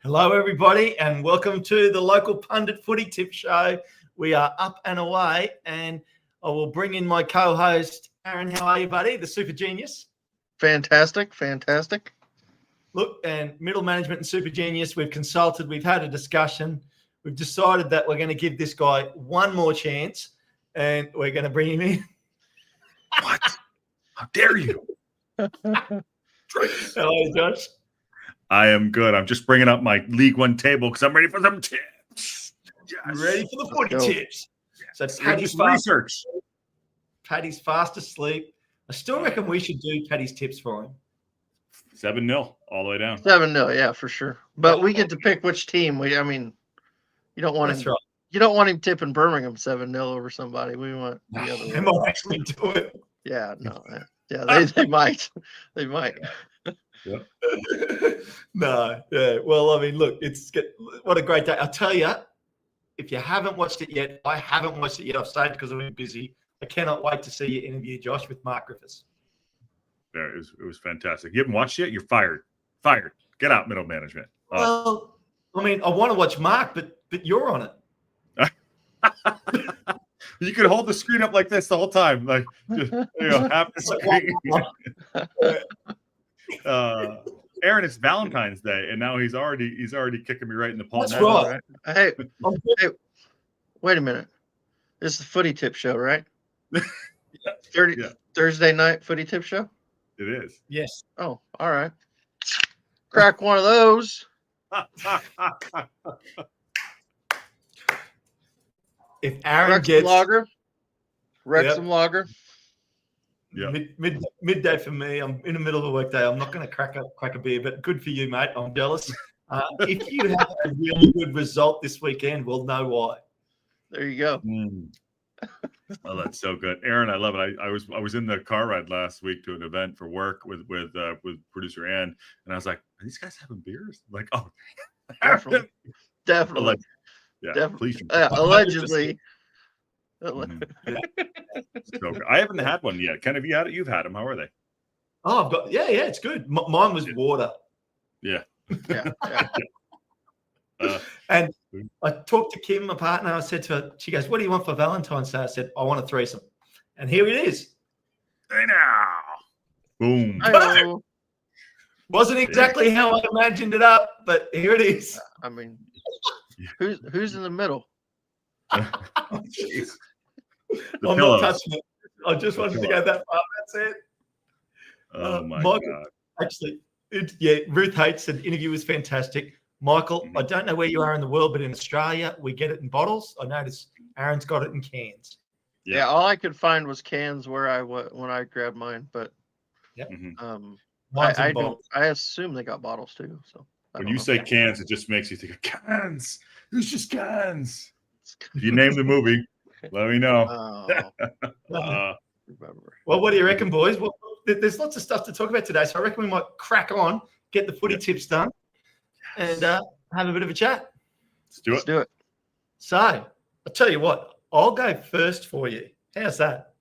Hello, everybody, and welcome to the local pundit footy tip show. We are up and away, and I will bring in my co-host, Aaron. How are you, buddy? The super genius. Fantastic. Look, and middle management and super genius, we've consulted, we've had a discussion. We've decided that we're going to give this guy one more chance, and we're going to bring him in. What? How dare you? Hello, Josh. I am good. I'm just bringing up my League One table because I'm ready for some tips. Yes. Ready for the footy tips. So Paddy's research. Paddy's fast asleep. I still reckon we should do Paddy's tips for him. 7-0 all the way down. 7-0, yeah, for sure. But we get to pick which team. You don't want him. Right. You don't want him tipping Birmingham 7-0 over somebody. We want the other way. They might actually do it. Yeah, no. Yeah, they might. They might. Yeah. No, yeah. Well, I mean, look, what a great day. I'll tell you, if you haven't watched it yet, I haven't watched it yet. I've stayed because I've been busy. I cannot wait to see you interview Josh with Mark Griffiths. Yeah, it was fantastic. You haven't watched it yet? You're fired. Fired. Get out, middle management. Well, I mean, I want to watch Mark, but you're on it. You could hold the screen up like this the whole time, like half the screen. Aaron, it's Valentine's Day, and now he's already kicking me right in the palm. That's right. Hey, wait a minute. This is the footy tip show, right? Thursday night footy tip show? It is. Yes. Oh, all right. Crack one of those. If Aaron gets Wrexham lager. Yeah. Midday for me. I'm in the middle of a workday. I'm not going to crack a beer, but good for you, mate. I'm jealous. If you have a really good result this weekend, we'll know why. There you go. Oh, that's so good, Aaron. I love it. I was in the car ride last week to an event for work with producer Ann, and I was like, "Are these guys having beers?" I'm like, oh, definitely. Yeah, definitely. please. Allegedly. So I haven't had one yet. Ken, have you had it? You've had them. How are they? Oh, I've got it's good. Mine was water. Yeah. And I talked to Kim, my partner. I said to her, she goes, "What do you want for Valentine's Day?" I said, "I want a threesome." And here it is. Hey now. Boom. Hello. Wasn't exactly how I imagined it up, but here it is. I mean, who's in the middle? I'm not touching it. I just wanted to go that far. That's it. Oh my God. Actually, Ruth Hates said the interview was fantastic. Michael, I don't know where you are in the world, but in Australia, we get it in bottles. I noticed Aaron's got it in cans. Yeah, all I could find was cans when I grabbed mine, but I assume they got bottles too. So when you say cans, it just makes you think of cans. It's just cans. If you name the movie, let me know. Well, what do you reckon, boys? Well, there's lots of stuff to talk about today, so I reckon we might crack on, get the footy tips done, and have a bit of a chat. Let's do it. So I'll tell you what, I'll go first for you. How's that?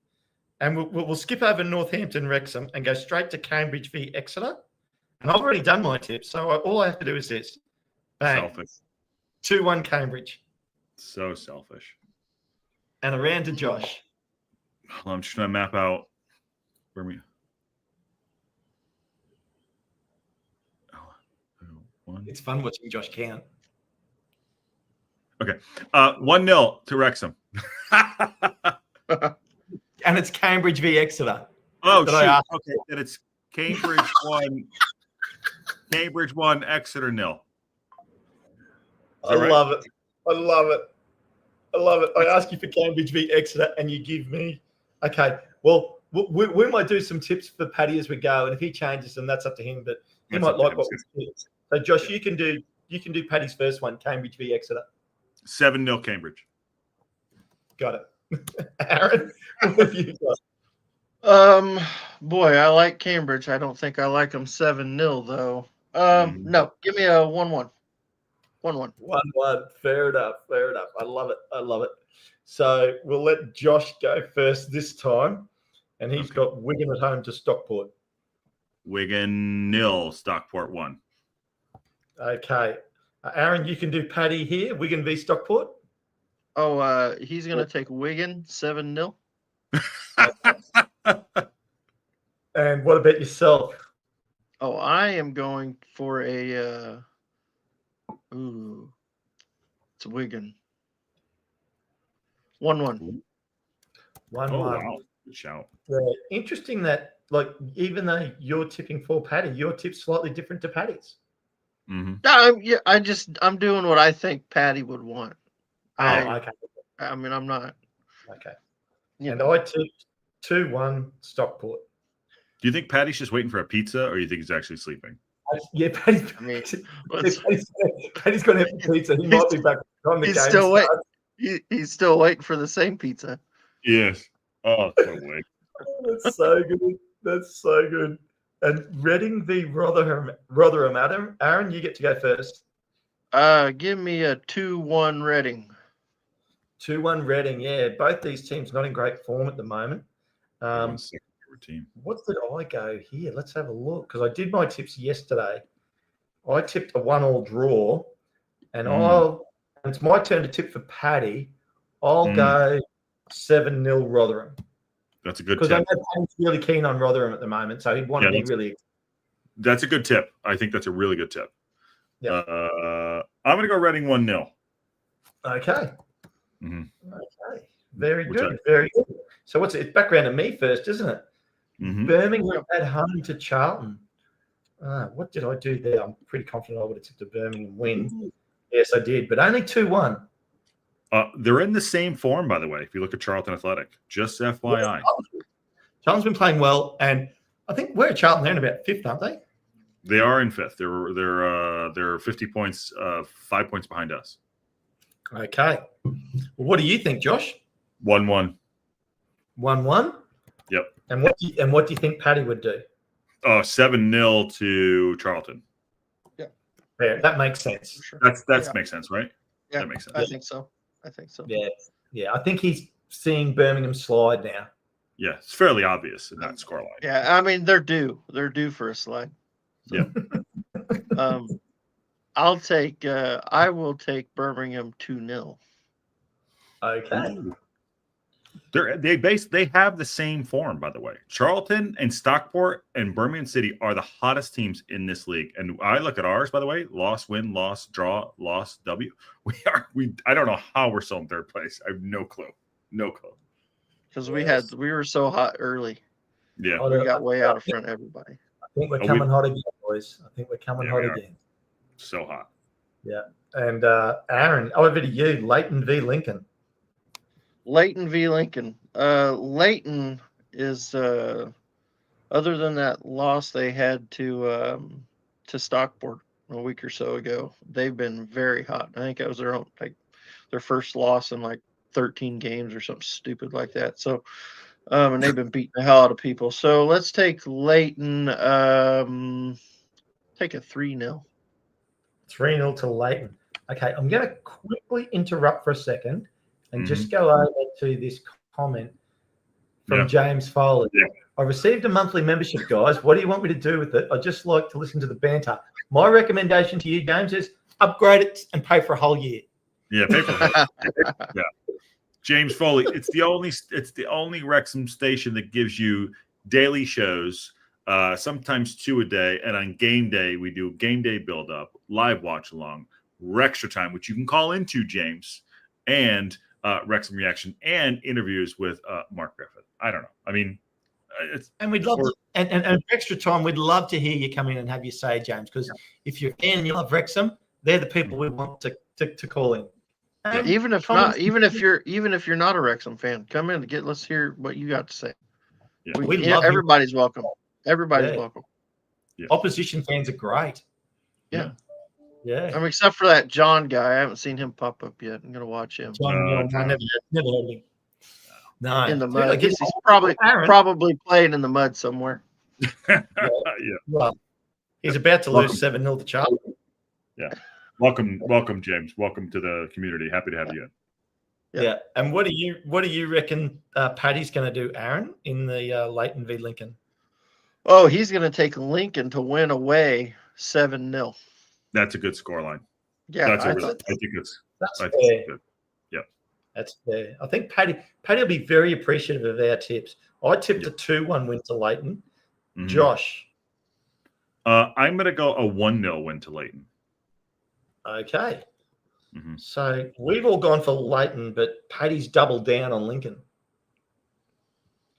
And we'll skip over Northampton, Wrexham, and go straight to Cambridge v Exeter. And I've already done my tips, so all I have to do is this. Bang. Selfish. 2-1 Cambridge. So selfish. And around to Josh. Well, I'm just trying to map out where we. It's fun watching Josh count. Okay. 1-0 to Wrexham. And it's Cambridge v Exeter. Oh, shoot. Okay. And it's Cambridge 1. Cambridge 1, Exeter 0. I love it. I love it. I ask you for Cambridge v Exeter, and you give me. Okay. Well, we might do some tips for Paddy as we go, and if he changes them, that's up to him. But he might like what we do. So, Josh, you can do Paddy's first one, Cambridge v Exeter. 7-0 Cambridge. Got it. Aaron, what have you got? Boy, I like Cambridge. I don't think I like them 7-0 though. No, give me a 1-1. 1-1. 1-1. Fair enough. I love it. So we'll let Josh go first this time, and he's got Wigan at home to Stockport. Wigan 0, Stockport 1. Okay. Aaron, you can do Paddy here. Wigan v Stockport. Oh, he's going to take Wigan 7-0. And what about yourself? Oh, I am going for a it's Wigan. 1-1. 1-1. Oh, wow. Good shout. Yeah. Interesting that, like, even though you're tipping for Paddy, your tip's slightly different to Paddy's. Mm-hmm. I'm doing what I think Paddy would want. Okay. I mean, I'm not. Okay. And I tipped 2-1 Stockport. Do you think Paddy's just waiting for a pizza, or you think he's actually sleeping? Yeah, Paddy's going to have a pizza. He might be back on the game. He's still waiting for the same pizza. Yes. Oh, so wait. That's so good. That's so good. And Reading v Rotherham, Adam. Aaron, you get to go first. Give me a 2-1 Reading. 2-1 Reading. Yeah, both these teams not in great form at the moment. Team. What did I go here? Let's have a look, because I did my tips yesterday. I tipped a 1-1 draw, and it's my turn to tip for Paddy. I'll go 7-0 Rotherham. That's a good tip. Because I know Paddy's really keen on Rotherham at the moment, so he'd want to be really. That's a good tip. I think that's a really good tip. Yeah. I'm going to go Reading 1-0. Okay. Mm-hmm. Okay. Very good. Very good. So it's background to me first, isn't it? Mm-hmm. Birmingham at home to Charlton. What did I do there? I'm pretty confident I would have tipped a Birmingham win. Yes, I did, but only 2-1. They're in the same form, by the way, if you look at Charlton Athletic. Just FYI. Charlton's been playing well, and I think we're at Charlton. They're in about 5th, aren't they? They are in 5th. They're 50 points, 5 points behind us. Okay. Well, what do you think, Josh? 1-1. 1-1? Yep. And what do you think Paddy would do? 7-0 to Charlton. Yeah. Fair. That makes sense. Sure. That makes sense, right? Yeah, that makes sense. I think so. Yeah. Yeah. I think he's seeing Birmingham slide now. Yeah, it's fairly obvious in that scoreline. Yeah, I mean they're due for a slide. So. Yeah. I will take Birmingham 2-0. Okay. They have the same form, by the way. Charlton and Stockport and Birmingham City are the hottest teams in this league. And I look at ours, by the way, loss, win, loss, draw, loss, W. I don't know how we're still in 3rd place. I have no clue. No clue. Because we were so hot early. Yeah. We got way out of front of everybody. I think we're coming hot again, boys. I think we're coming hot again. So hot. Yeah. And Aaron, over to you. Leighton v Lincoln. Leighton v Lincoln. Leighton is other than that loss they had to Stockport a week or so ago, they've been very hot. I think that was their first loss in 13 games or something stupid like that. So and they've been beating the hell out of people. So let's take Leighton, take a 3-0. 3-0 to Leighton. Okay, I'm going to quickly interrupt for a second and just go over to this comment from James Foley. Yeah. I received a monthly membership, guys. What do you want me to do with it? I just like to listen to the banter. My recommendation to you, James, is upgrade it and pay for a whole year. Yeah, pay for a whole year. Yeah. James Foley, it's the only Wrexham station that gives you daily shows, sometimes 2 a day, and on game day we do game day build up, live watch along, Rextra time, which you can call into, James, and Wrexham reaction and interviews with Mark Griffith. I don't know. I mean, we'd love to, and extra time. We'd love to hear you come in and have you say, James, because if you're a fan and you love Wrexham, they're the people we want to call in. Even if you're not a Wrexham fan, come in and let's hear what you got to say. Yeah. Everybody's welcome. Everybody's welcome. Yeah. Opposition fans are great. Yeah. Yeah. I mean, except for that John guy. I haven't seen him pop up yet. I'm gonna watch him. Never heard of him. No. In the mud. I guess he's probably playing in the mud somewhere. Yeah. Well, he's about to lose 7-0 to Charlton. Yeah. Welcome, James. Welcome to the community. Happy to have you in. Yeah. And what do you reckon Paddy's going to do, Aaron, in the Leighton v Lincoln? Oh, he's going to take Lincoln to win away 7-0. That's a good scoreline. Yeah, That's I a really, thought I think it's That's I think fair. it's good. Yep. That's fair. I think Paddy will be very appreciative of our tips. I tipped Yep. a 2-1 win to Leighton. Mhm. Josh. I'm going to go a 1-0 win to Leighton. Okay. Mhm. So we've all gone for Leighton, but Paddy's doubled down on Lincoln.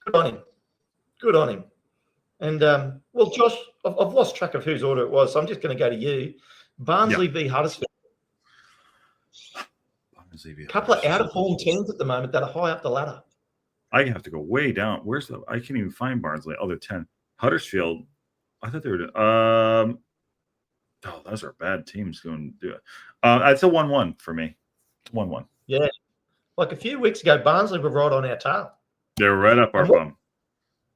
Good on him. Good on him. And, well, Josh, I've lost track of whose order it was, so I'm just going to go to you. Barnsley v Huddersfield. A couple of out-of-form teams at the moment that are high up the ladder. I have to go way down. Where's the? I can't even find Barnsley. Oh, they're 10. Huddersfield. I thought they were. Oh, those are bad teams going to do it. It's a 1-1 for me. It's 1-1. Yeah. Like a few weeks ago, Barnsley were right on our tail. They're right up our bum.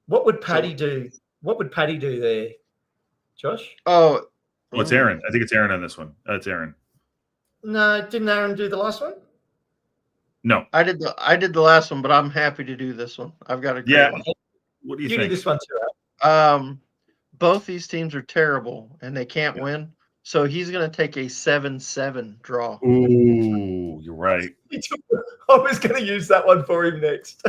What would Paddy do? What would Paddy do there, Josh? Oh, it's Aaron. I think it's Aaron on this one. It's Aaron. No, didn't Aaron do the last one? No. I did the last one, but I'm happy to do this one. I've got a great Yeah. one. What do you You think? do this one too. Both these teams are terrible and they can't win. So he's going to take a 7-7 draw. Ooh, you're right. I was going to use that one for him next.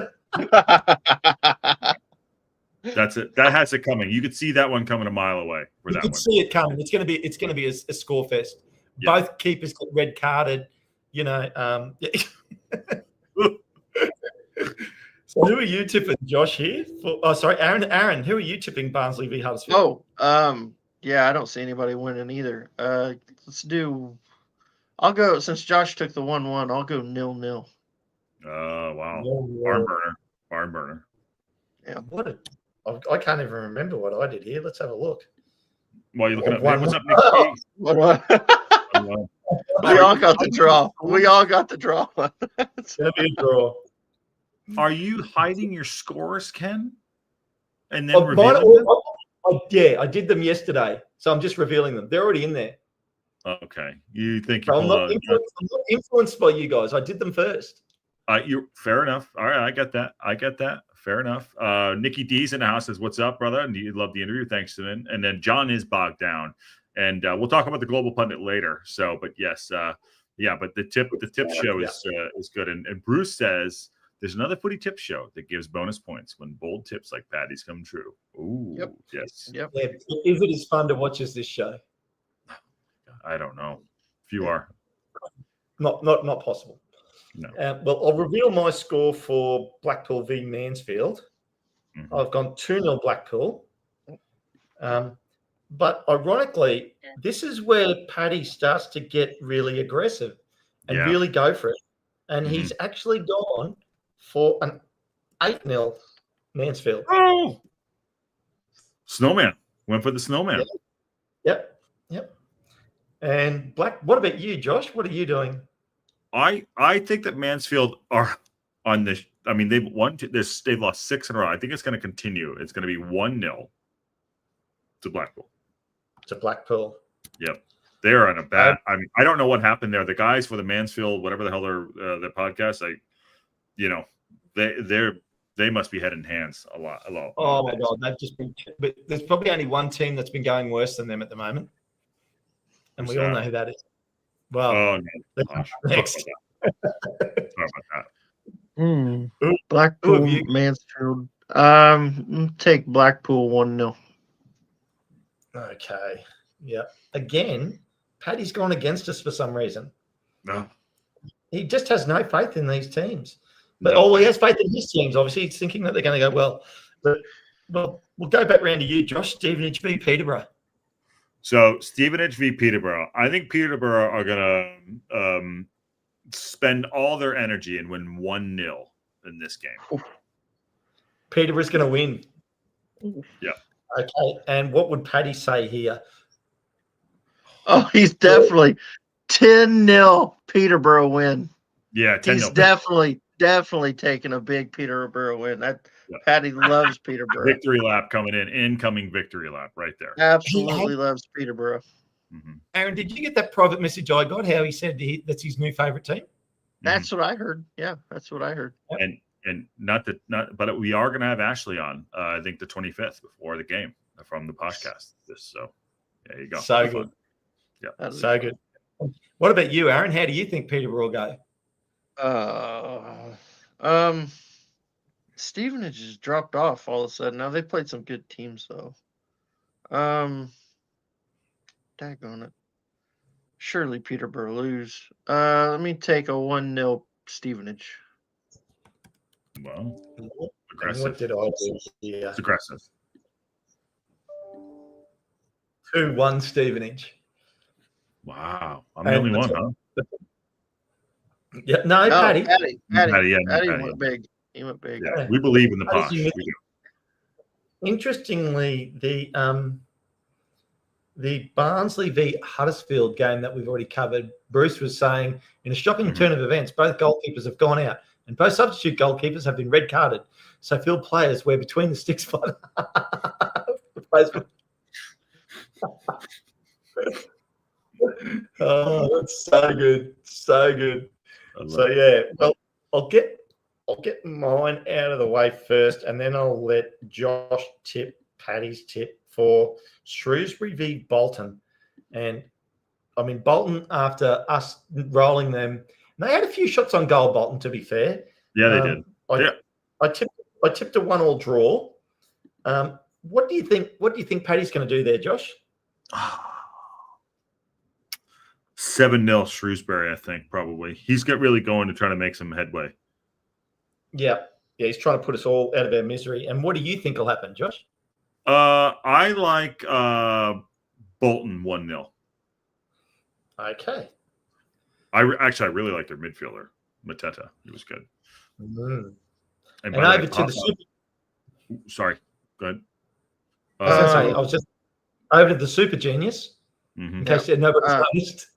That's it. That has it coming. You could see that one coming a mile away for You that could one. see it coming. It's going to be a score fest. Yeah. Both keepers get red carded. You know. So who are you tipping, Josh? Here? Aaron. Aaron, who are you tipping? Barnsley v Huddersfield. Yeah, I don't see anybody winning either. Let's do. I'll go since Josh took the 1-1. I'll go 0-0. Oh wow, barn burner. Yeah. I can't even remember what I did here. Let's have a look. While you're looking up, One- what's up, Nick? We all got the draw. We all got the draw. It's gonna be a draw. Are you hiding your scores, Ken? And then Oh, revealing them? Yeah, I did them yesterday, so I'm just revealing them. They're already in there. Okay, you think So you're I'm not influenced by you guys. I did them first. you fair enough. All right, I get that. Fair enough. Nikki D's in the house says, "What's up, brother?" And you love the interview. Thanks to him. And then John is bogged down, and we'll talk about the global pundit later. So, but yes, but the tip show is good. And Bruce says there's another footy tip show that gives bonus points when bold tips like Paddy's come true. Ooh, Yep. Yes. Yep. Yeah. Is it as fun to watch as this show? I don't know. If you are. Not possible. No. Well, I'll reveal my score for Blackpool v Mansfield. Mhm. I've gone 2-0 Blackpool. But ironically, this is where Paddy starts to get really aggressive and really go for it. And he's actually gone for an 8-0 Mansfield. Oh, Snowman. Went for the Snowman. Yep. And what about you, Josh? What are you doing? I think that Mansfield are on this. I mean, they've won. They've lost 6 in a row. I think it's going to continue. It's going to be 1-0 to Blackpool. To Blackpool. Yep, they're on a bad. I mean, I don't know what happened there. The guys for the Mansfield, whatever the hell their podcast, they must be head and hands a lot. Oh my God, they've just been. But there's probably only one team that's been going worse than them at the moment, and we all know who that is. Well, no. Next. Sorry about that. Blackpool, Mansfield. Take Blackpool 1-0. Okay. Yeah. Again, Paddy's gone against us for some reason. No. He just has no faith in these teams. But he has faith in his teams. Obviously, he's thinking that they're going to go well. But we'll go back round to you, Josh. Stevenage v Peterborough. So Stevenage v Peterborough. I think Peterborough are going to spend all their energy and win 1-0 in this game. Peterborough's going to win. Yeah. Okay. And what would Paddy say here? Oh, he's definitely 10-0 Peterborough win. Yeah, 10-0. He's definitely taking a big Peterborough win. Paddy loves Peterborough. Victory lap coming in. Incoming victory lap right there. Absolutely loves Peterborough. Mm-hmm. Aaron, did you get that private message I got? How he said that's his new favorite team? That's what I heard. Yeah, that's what I heard. And but we are going to have Ashley on. I think the 25th before the game from the podcast. So there you go. So good. Yeah, so good. What about you, Aaron? How do you think Peterborough will Uh, Stevenage has dropped off all of a sudden. Now they played some good teams though. Daggone it. Surely Peterborough lose. Let me take a 1-0 Stevenage. Well, And aggressive. what did I do here? It's aggressive. 2-1 Stevenage. Wow. I'm the only one, huh? Yeah, no, No, Paddy. Paddy Paddy. went big. He went big. Yeah, we believe in the Paddy's posh. We unique. do. Interestingly, the Barnsley v Huddersfield game that we've already covered, Bruce was saying, in a shocking turn of events, both goalkeepers have gone out and both substitute goalkeepers have been red carded. So field players were between the sticks by Oh, that's so good. So good. So yeah, well, I'll get mine out of the way first, and then I'll let Josh tip Paddy's tip for Shrewsbury v Bolton. And I mean, Bolton, after us rolling them, they had a few shots on goal, Bolton, to be fair. Yeah, they did. I tipped a 1-1 draw. What do you think Paddy's going to do there, Josh? 7-0 Shrewsbury, I think, probably. He's really going to try to make some headway. Yeah, he's trying to put us all out of our misery. And what do you think will happen, Josh? I like Bolton 1-0. Okay. I really like their midfielder, Mateta. He was good. Mm. And over to the super. Sorry, go ahead. I was just over to the Super Genius. In case nobody's noticed.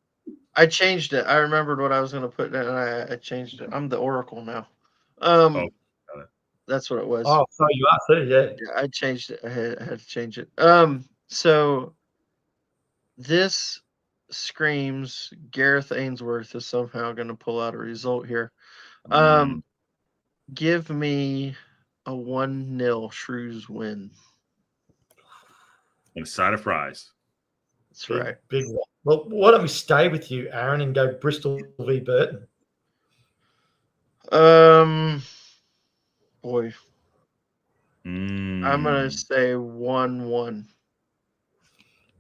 I changed it. I remembered what I was going to put in, and I changed it. I'm the Oracle now. That's what it was. Oh, so you are too, yeah. I changed it. I had to change it. So this screams Gareth Ainsworth is somehow going to pull out a result here. Give me a 1-0 Shrews win. And a side of fries. That's right. Big one. Well, why don't we stay with you, Aaron, and go Bristol v Burton? Boy. I'm going to say 1-1.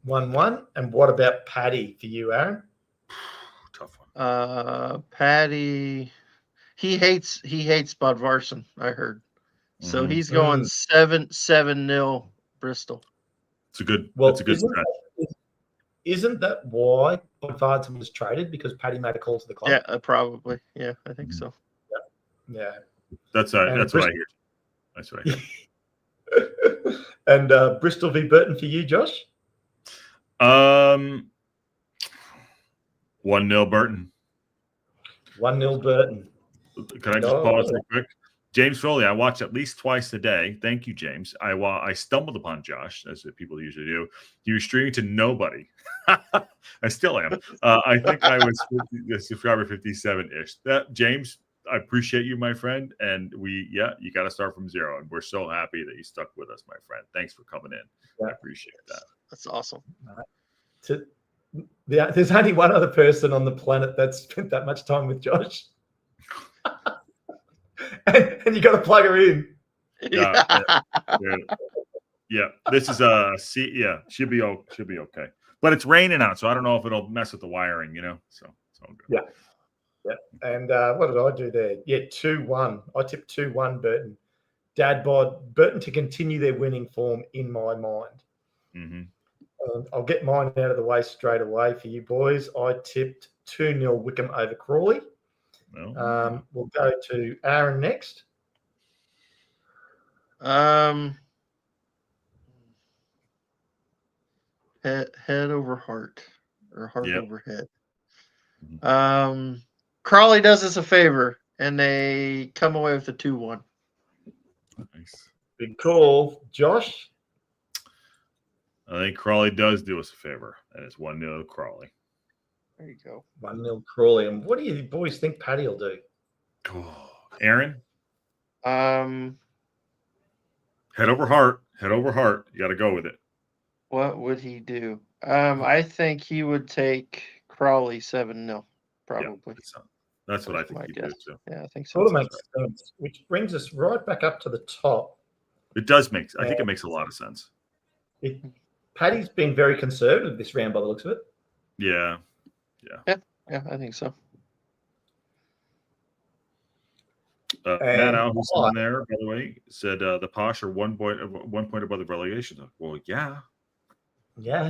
1-1. And what about Paddy for you, Aaron? Tough one. Paddy, he hates Bodvarsson, I heard. So he's going 7-0 Bristol. It's a good strat. Isn't that why Bodvarsson was traded? Because Paddy made a call to the club? Yeah, probably. Yeah, I think so. Yeah. That's what I hear. That's what I hear. And Bristol v Burton for you, Josh? 1-0 Burton. 1-0 Burton. Can I just pause real quick? James Foley, I watch at least twice a day. Thank you, James. I stumbled upon Josh, as people usually do. He was streaming to nobody. I still am. I think I was subscriber 57-ish. James, I appreciate you, my friend. And you got to start from zero. And we're so happy that you stuck with us, my friend. Thanks for coming in. Yeah. I appreciate that. That's awesome. There's only one other person on the planet that's spent that much time with Josh. and you got to plug her in. Yeah. This is she'll be okay. But it's raining out, so I don't know if it'll mess with the wiring, So it's all good. Yeah. And what did I do there? Yeah, 2-1. I tipped 2-1 Burton. Dad bod Burton to continue their winning form in my mind. I'll get mine out of the way straight away for you boys. I tipped 2-0 Wickham over Crawley. We'll go to Aaron next. Head over heart, or heart over head. Crawley does us a favor, and they come away with a 2-1. Nice. Big call. Josh? I think Crawley does do us a favor, and it's 1-0 Crawley. There you go. 1-0 Crawley. And what do you boys think Paddy will do? Aaron? Head over heart. Head over heart. You got to go with it. What would he do? I think he would take Crawley 7-0, probably. Yeah, that's what I think my you guess. do too. Yeah, I think so. Sort of makes sense, which brings us right back up to the top. It does make. I think it makes a lot of sense. Paddy's been very conservative this round by the looks of it. Yeah. Yeah, I think so. Matt Al, who's in there, by the way, said the Posh are 1 point above the relegation zone. Well, yeah.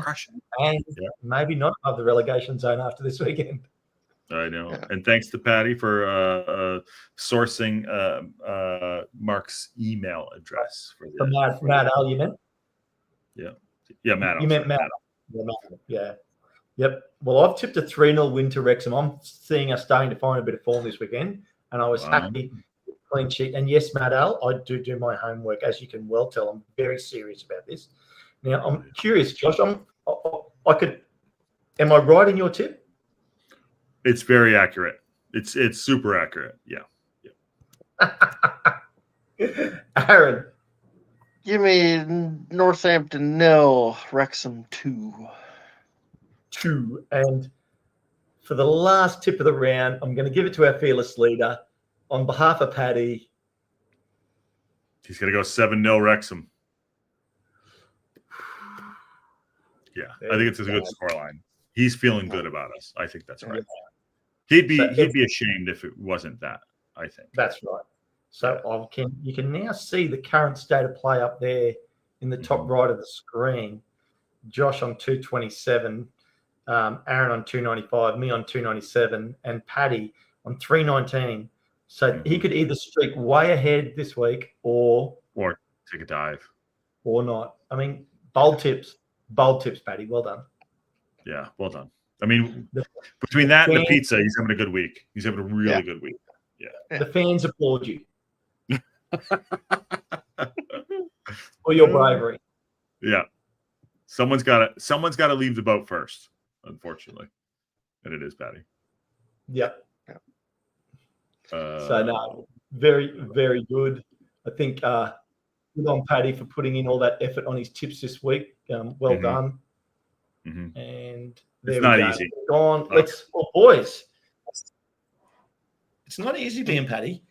Crushing. And maybe not above the relegation zone after this weekend. I know. Yeah. And thanks to Patty for sourcing Mark's email address for the Matt Al, you meant? Yeah, Matt Al. You meant Matt Al. Yeah. Yep. Well, I've tipped a 3-0 win to Wrexham. I'm seeing us starting to find a bit of form this weekend, and I was happy. Clean sheet. And yes, Matt Al, I do my homework. As you can well tell, I'm very serious about this. Now, I'm curious, Josh. Am I right in your tip? It's very accurate. It's super accurate. Yeah. Aaron. Give me Northampton 0, Wrexham 2. 2. And for the last tip of the round, I'm going to give it to our fearless leader. On behalf of Paddy. He's going to go 7-0 Wrexham. Yeah, I think it's a good scoreline. He's feeling good about us. I think that's right. He'd be ashamed if it wasn't that, I think. That's right. So you can now see the current state of play up there in the top right of the screen. Josh on 227, Aaron on 295, me on 297, and Paddy on 319. So he could either streak way ahead this week or take a dive. Or not. I mean, bold tips, Paddy. Well done. Yeah, well done. I mean, between that and the pizza, he's having a good week. He's having a really good week. Yeah. The fans applaud you. For your bravery. Yeah. Someone's got to leave the boat first, unfortunately. And it is Paddy. Yep. So no, very, very good. I think good on Paddy for putting in all that effort on his tips this week. Well done. Mm-hmm. And there it's not go. Easy. Gone. Boys. It's not easy being Paddy.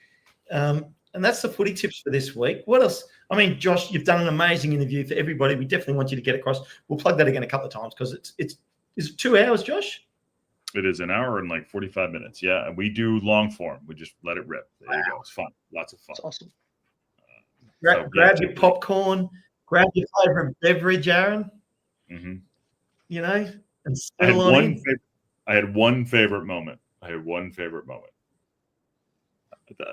And that's the footy tips for this week. What else? I mean, Josh, you've done an amazing interview for everybody. We definitely want you to get across. We'll plug that again a couple of times because is it 2 hours, Josh? It is an hour and like 45 minutes. Yeah. And we do long form. We just let it rip. There you go. It's fun. Lots of fun. That's awesome. Grab your popcorn, grab your favorite beverage, Aaron. Mm-hmm. You know, and settle on in. I had one favorite moment.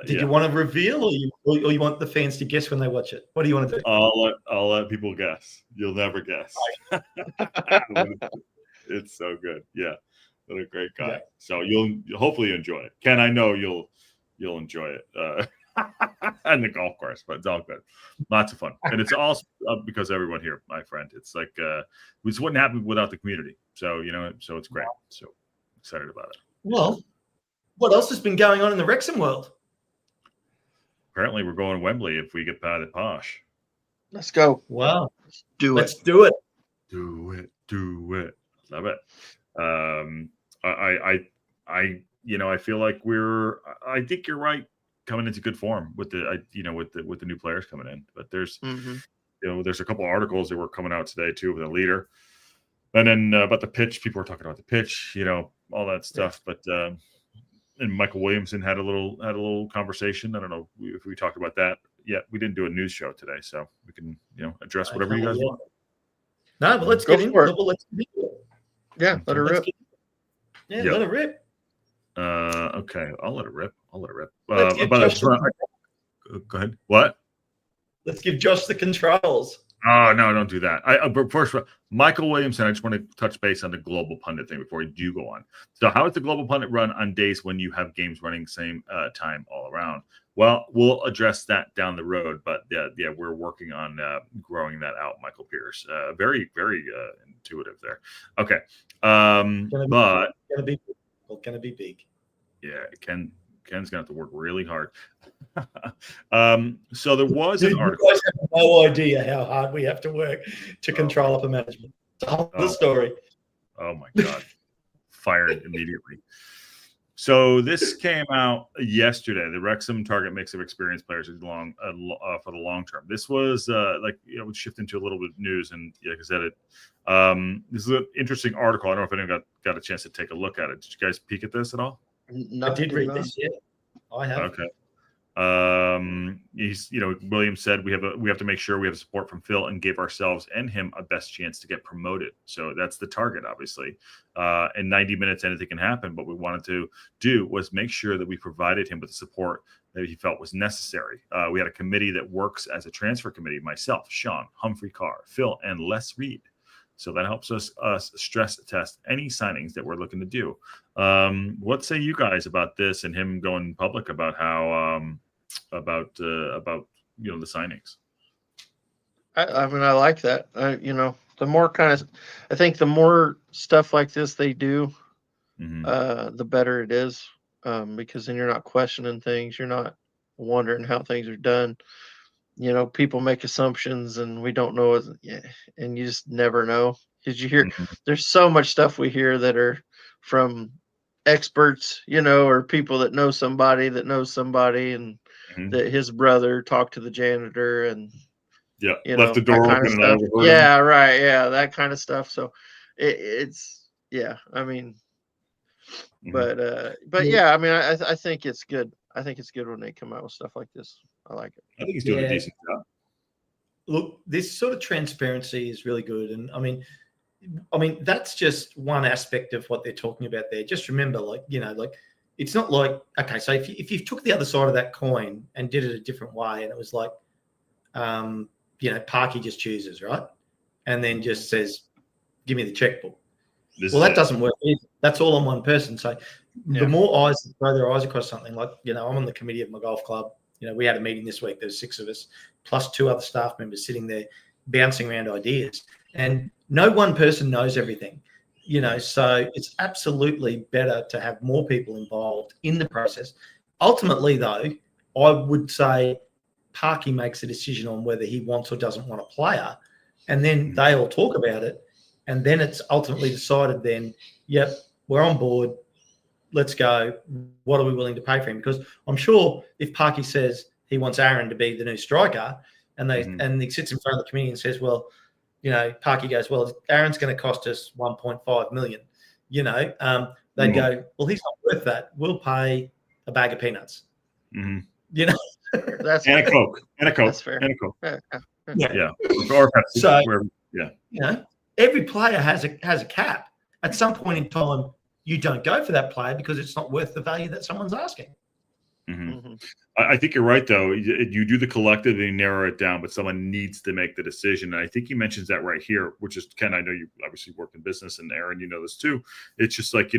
Did you want to reveal, or you want the fans to guess when they watch it? What do you want to do? I'll let people guess. You'll never guess. It's so good. Yeah, what a great guy. Yeah. So you'll hopefully enjoy it. Ken, I know you'll enjoy it. And the golf course, but it's all good. Lots of fun, and it's all because everyone here, my friend. It's like this wouldn't happen without the community. So so it's great. So excited about it. Well, what else has been going on in the Wrexham world? Apparently, we're going to Wembley if we get Pat at Posh. Let's go. Wow. Let's do it. Do it. Love it. I feel like I think you're right. Coming into good form with the new players coming in, but there's there's a couple articles that were coming out today too with a leader, and then about the pitch. People were talking about the pitch, all that stuff. But and Michael Williamson had a little conversation. I don't know if we talked about that yet. We didn't do a news show today, so we can address whatever you guys want. No, but let's get into it. Yeah, let her rip. Yeah, let her rip. Okay, I'll let it rip. Go ahead. What? Let's give Josh the controls. Oh no, don't do that. But first, Michael Williamson. I just want to touch base on the global pundit thing before we do go on. So, how is the global pundit run on days when you have games running same time all around? Well, we'll address that down the road. But yeah, we're working on growing that out. Michael Pierce, very, very intuitive there. Okay, gonna be big. Yeah, Ken's gonna have to work really hard. So there was an article. You guys have no idea how hard we have to work to control upper management. The story. Oh my God. fired immediately. So this came out yesterday. The Wrexham target mix of experienced players for the long term. This was we shift into a little bit of news, and like I said, this is an interesting article. I don't know if anyone got a chance to take a look at it. Did you guys peek at this at all? No, I did read this. Yeah, I have. Okay. William said we have to make sure we have support from Phil and give ourselves and him a best chance to get promoted. So that's the target, obviously. In 90 minutes, anything can happen. But what we wanted to do was make sure that we provided him with the support that he felt was necessary. We had a committee that works as a transfer committee, myself, Sean, Humphrey Carr, Phil, and Les Reed. So that helps us stress test any signings that we're looking to do. What say you guys about this and him going public about how about the signings? I mean, I like that. The more I think the more stuff like this they do, the better it is, because then you're not questioning things. You're not wondering how things are done. People make assumptions and we don't know, and you just never know, because you hear there's so much stuff we hear that are from experts, or people that know somebody and that his brother talked to the janitor and left the door open and overheard him. Yeah, right. Yeah, that kind of stuff. So it's I mean, but yeah, I mean, I think it's good. I think it's good when they come out with stuff like this. I like it. I think he's doing a decent job. Look, this sort of transparency is really good, and I mean, that's just one aspect of what they're talking about there. Just remember, it's not like, okay, so if you took the other side of that coin and did it a different way, and it was like, Parky just chooses, right, and then just says, "Give me the checkbook." That doesn't work either. That's all on one person. So the more eyes that throw their eyes across something, like, I'm on the committee of my golf club. We had a meeting this week. There's 6 of us, plus 2 other staff members sitting there bouncing around ideas. And no one person knows everything, so it's absolutely better to have more people involved in the process. Ultimately, though, I would say Parky makes a decision on whether he wants or doesn't want a player, and then they all talk about it. And then it's ultimately decided then, yep, we're on board. Let's go. What are we willing to pay for him? Because I'm sure if Parky says he wants Aaron to be the new striker, and he sits in front of the committee and says, well, Parky goes, well, Aaron's going to cost us 1.5 million. They'd go, well, he's not worth that. We'll pay a bag of peanuts. That's and a Coke. That's fair. And a Coke. Yeah. Or Pepsi. So, every player has a cap. At some point in time, you don't go for that player because it's not worth the value that someone's asking. I think you're right, though. You do the collective and you narrow it down, but someone needs to make the decision. And I think he mentions that right here, which is, Ken, I know you obviously work in business, and Aaron, you know this too. It's just like,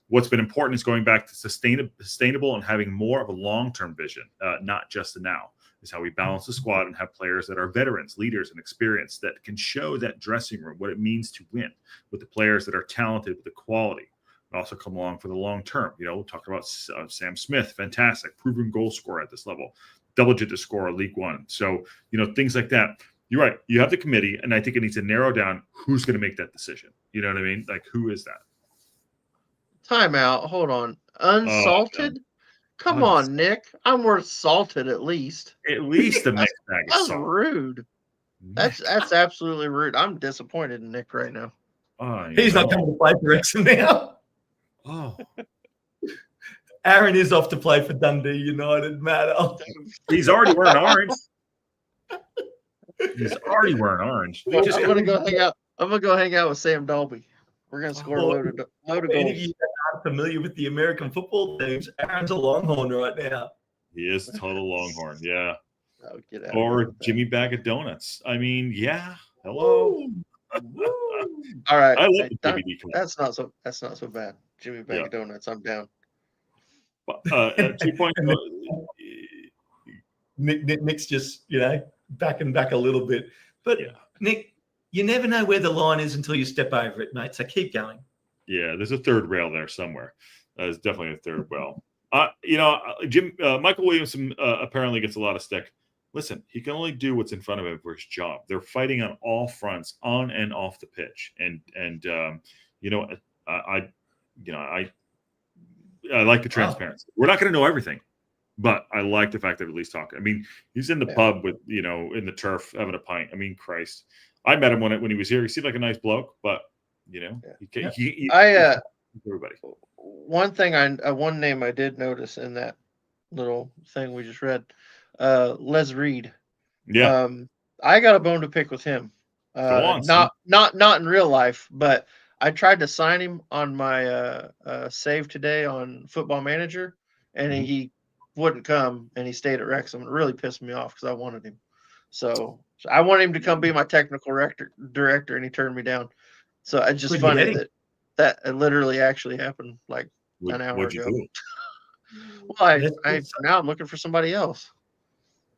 what's been important is going back to sustainable and having more of a long-term vision, not just the now. Is how we balance the squad and have players that are veterans, leaders, and experienced that can show that dressing room what it means to win, with the players that are talented with the quality. Also come along for the long term. We'll talk about Sam Smith, fantastic, proven goal scorer at this level, double-digit scorer, League One. So, things like that. You're right. You have the committee, and I think it needs to narrow down who's going to make that decision. You know what I mean? Like, who is that? Timeout. Hold on. Unsalted? Come on, Nick. I'm worth salted at least. At least a mixed bag of That's salt. rude. That's absolutely rude. I'm disappointed in Nick right now. He's not coming to play for Wrexham now. Oh, Aaron is off to play for Dundee United, Matt. He's already wearing orange. He's already wearing orange. I'm gonna go hang out. I'm gonna go hang out with Sam Dalby. We're gonna score a load of goals. Any of you that aren't familiar with the American football teams, Aaron's a Longhorn right now. He is total Longhorn, yeah. Oh, get out or Jimmy Bag of Donuts. I mean, yeah. Hello. All right. I love the DVD. That's not so bad. Jimmy Bag of Donuts. I'm down. 2 points. Nick's just backing back a little bit, but Nick, you never know where the line is until you step over it, mate. So keep going. Yeah, there's a third rail there somewhere. There's definitely a third rail. Michael Williamson apparently gets a lot of stick. Listen, he can only do what's in front of him for his job. They're fighting on all fronts, on and off the pitch, and I like the transparency. We're not going to know everything, but I like the fact that at least talking. I mean, he's in the pub with, in the turf having a pint. I mean, Christ, I met him when he was here. He seemed like a nice bloke, but everybody. One name I did notice in that little thing we just read, Les Reed. Yeah. I got a bone to pick with him. Go on, not in real life, but I tried to sign him on my save today on Football Manager, and he wouldn't come, and he stayed at Wrexham. It really pissed me off because I wanted him. So I wanted him to come be my technical director, and he turned me down. So it's just funny that literally actually happened like an hour ago. Well, now I'm looking for somebody else.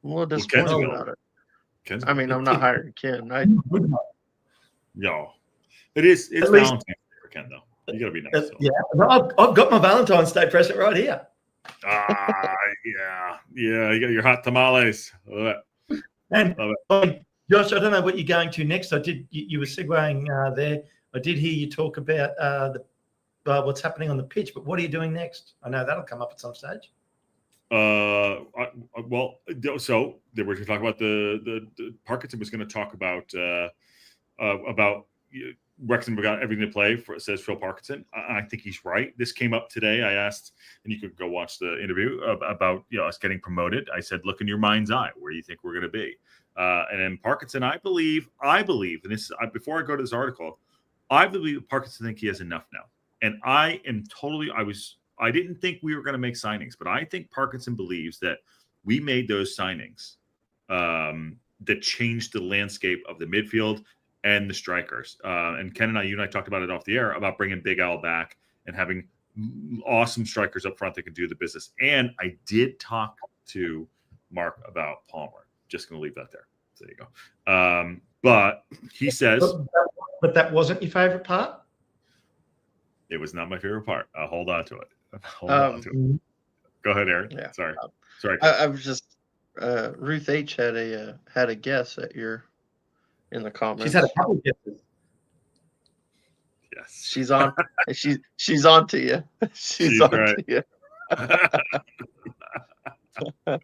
I'm a little disappointed about it. I mean, I'm not hiring Ken. No, it's Valentine's Day for Ken, though. You gotta be nice. Yeah, I've got my Valentine's Day present right here. Yeah. You got your hot tamales. Love it. And Josh, I don't know what you're going to next. You were segueing there. I did hear you talk about what's happening on the pitch, but what are you doing next? I know that'll come up at some stage. So we're going to talk about the Parkinson was going to talk about Wrexham got everything to play for, says Phil Parkinson. I think he's right. This came up today. I asked, and you could go watch the interview about us getting promoted. I said, look in your mind's eye, where do you think we're going to be? And then Parkinson, I believe, and this before I go to this article, I believe Parkinson think he has enough now. And I didn't think we were going to make signings, but I think Parkinson believes that we made those signings that changed the landscape of the midfield and the strikers. And Ken and you and I talked about it off the air about bringing Big Al back and having awesome strikers up front that can do the business. And I did talk to Mark about Palmer. Just going to leave that there. So there you go. But he says... But that wasn't your favorite part? It was not my favorite part. I'll hold on to it. Go ahead, Aaron. Yeah. Sorry. I was just Ruth H had a guess at in the comments. She's had a couple of guesses. Yes. She's on. she's on to you. She's on to you. It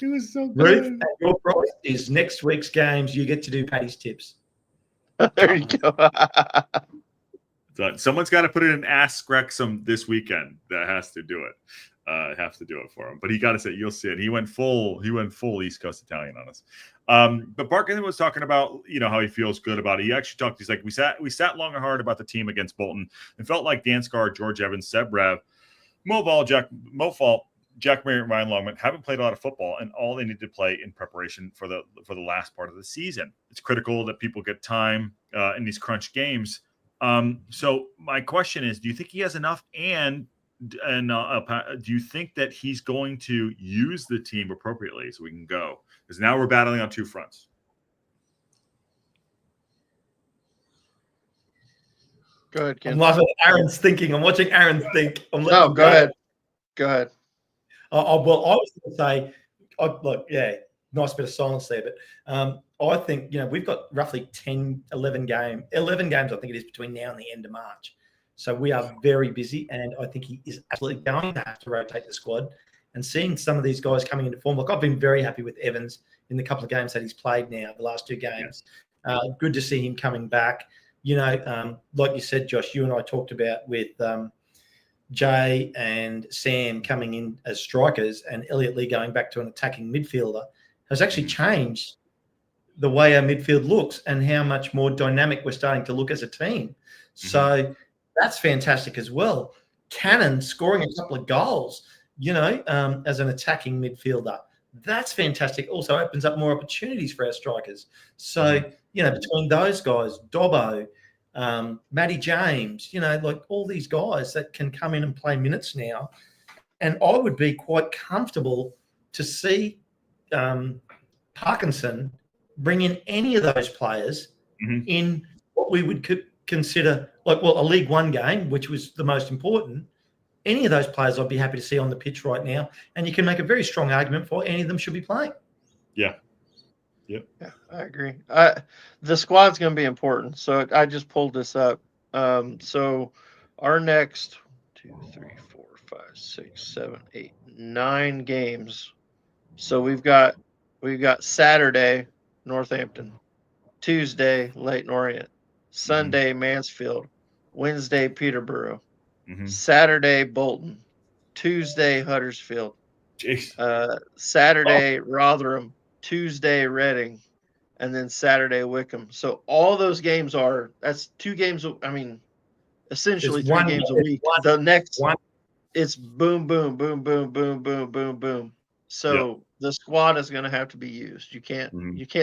was so good. Ruth, your prize is next week's games. You get to do Paddy's tips. There you go. So someone's got to put it in Ask Wrexham this weekend. That has to do it. Have to do it for him. But he got to say, you'll see it. He went full East Coast Italian on us. But Parkinson was talking about, how he feels good about it. He actually talked. He's like, we sat long and hard about the team against Bolton and felt like Dan Scar, George Evans, Seb Rev, Mo Fall, Jack Murray, and Ryan Longman haven't played a lot of football, and all they need to play in preparation for the last part of the season. It's critical that people get time in these crunch games. So my question is, do you think he has enough? And do you think that he's going to use the team appropriately so we can go? Because now we're battling on two fronts. Go ahead, Ken. I'm loving Aaron's thinking. I'm watching Aaron think. Go ahead. Go ahead. Well, I was going to say, nice bit of silence there, but I think, we've got roughly 11 games, I think it is, between now and the end of March. So we are very busy, and I think he is absolutely going to have to rotate the squad. And seeing some of these guys coming into form, I've been very happy with Evans in the couple of games that he's played now, the last two games. Good to see him coming back. Like you said, Josh, you and I talked about with Jay and Sam coming in as strikers and Elliot Lee going back to an attacking midfielder has actually changed the way our midfield looks and how much more dynamic we're starting to look as a team. So that's fantastic as well. Cannon scoring a couple of goals, as an attacking midfielder. That's fantastic. Also opens up more opportunities for our strikers. So, between those guys, Dobbo, Matty James, like all these guys that can come in and play minutes now. And I would be quite comfortable to see Parkinson bring in any of those players in what we would consider a League One game, which was the most important. Any of those players I'd be happy to see on the pitch right now. And you can make a very strong argument for any of them should be playing. Yeah. Yep. Yeah, I agree. The squad's going to be important. So I just pulled this up. So Our next 2, 3, 4, 5, 6, 7, 8, 9 games. So we've got Saturday, Northampton, Tuesday, Leyton Orient, Sunday, Mansfield, Wednesday, Peterborough, Saturday, Bolton, Tuesday, Huddersfield, Saturday, Rotherham, Tuesday, Reading, and then Saturday, Wickham. So all those games that's 2 games. I mean, essentially 3 games a week. The next one, it's boom, boom, boom, boom, boom, boom, boom, boom. So the squad is going to have to be used. You can't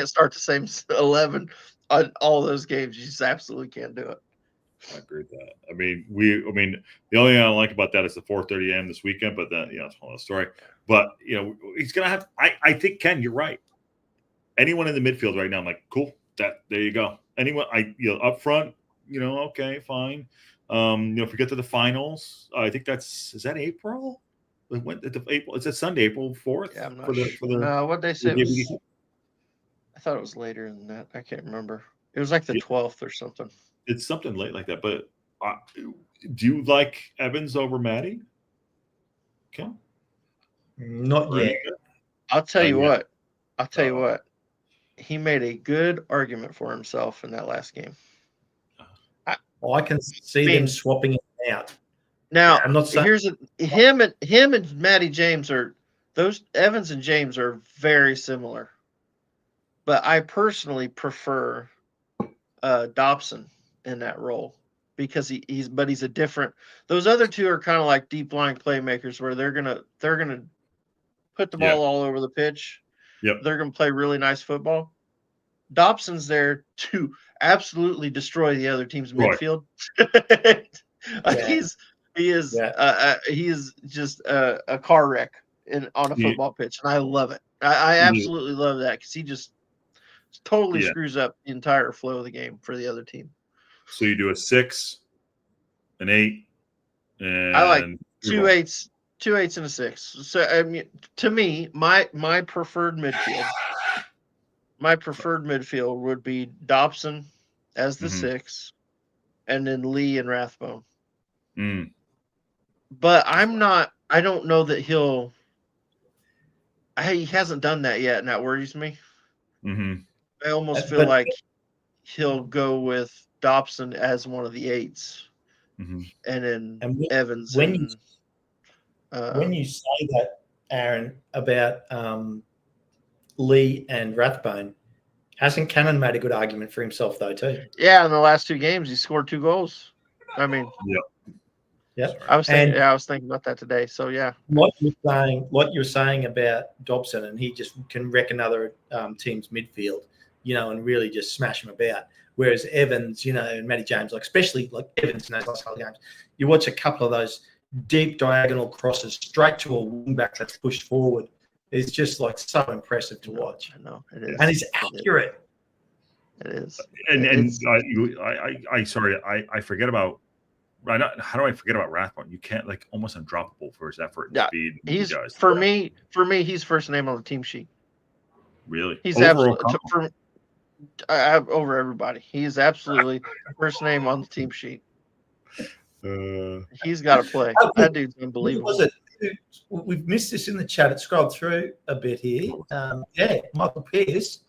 start the same 11 on all those games. You just absolutely can't do it. I agree with that. I mean, the only thing I don't like about that is the 4:30 a.m. this weekend, but then it's one of the story. But he's gonna have. I think Ken, you're right. Anyone in the midfield right now, I'm like, cool. There you go. Anyone, up front, okay, fine. If we get to the finals, I think is that April? April? It's a Sunday, April 4th. Yeah, I'm not sure. No, what they say I thought it was later than that. I can't remember. It was like the 12th or something. It's something late like that. But do you like Evans over Maddie? Okay. Not yet. I'll tell you what. He made a good argument for himself in that last game. I can see them swapping it out. Now, I'm not saying him and Matty James Evans and James are very similar. But I personally prefer Dobson in that role because he's a different. Those other two are kind of like deep line playmakers where they're gonna put the ball all over the pitch. Yep. They're gonna play really nice football. Dobson's there to absolutely destroy the other team's midfield. He is just a car wreck on a football pitch, and I love it. I absolutely love that because he just totally screws up the entire flow of the game for the other team. So you do a 6, an 8, and I like 2 8s, 2 8s, and a 6. So I mean, to me, my preferred midfield. My preferred midfield would be Dobson as the 6, and then Lee and Rathbone. But I don't know that he hasn't done that yet, and that worries me. I almost feel like he'll go with Dobson as one of the 8s, and then Evans. When you say that, Aaron, about Lee and Rathbone, hasn't Cannon made a good argument for himself though too? Yeah, in the last 2 games, he scored 2 goals. I mean, I was thinking about that today. So yeah, what you're saying about Dobson, and he just can wreck another team's midfield, and really just smash them about. Whereas Evans, and Matty James, especially Evans in those last couple of games, you watch a couple of those deep diagonal crosses straight to a wing back that's pushed forward. It's just so impressive to watch. I know it is, and he's accurate. It is. And I forget about. How do I forget about Rathbone? You can't almost undroppable for his effort and speed. He's for me, he's first name on the team sheet. Really? He's absolutely over everybody. He's absolutely first name on the team sheet. He's got to play. That dude's unbelievable. We've missed this in the chat. It scrolled through a bit here. Michael Pearce.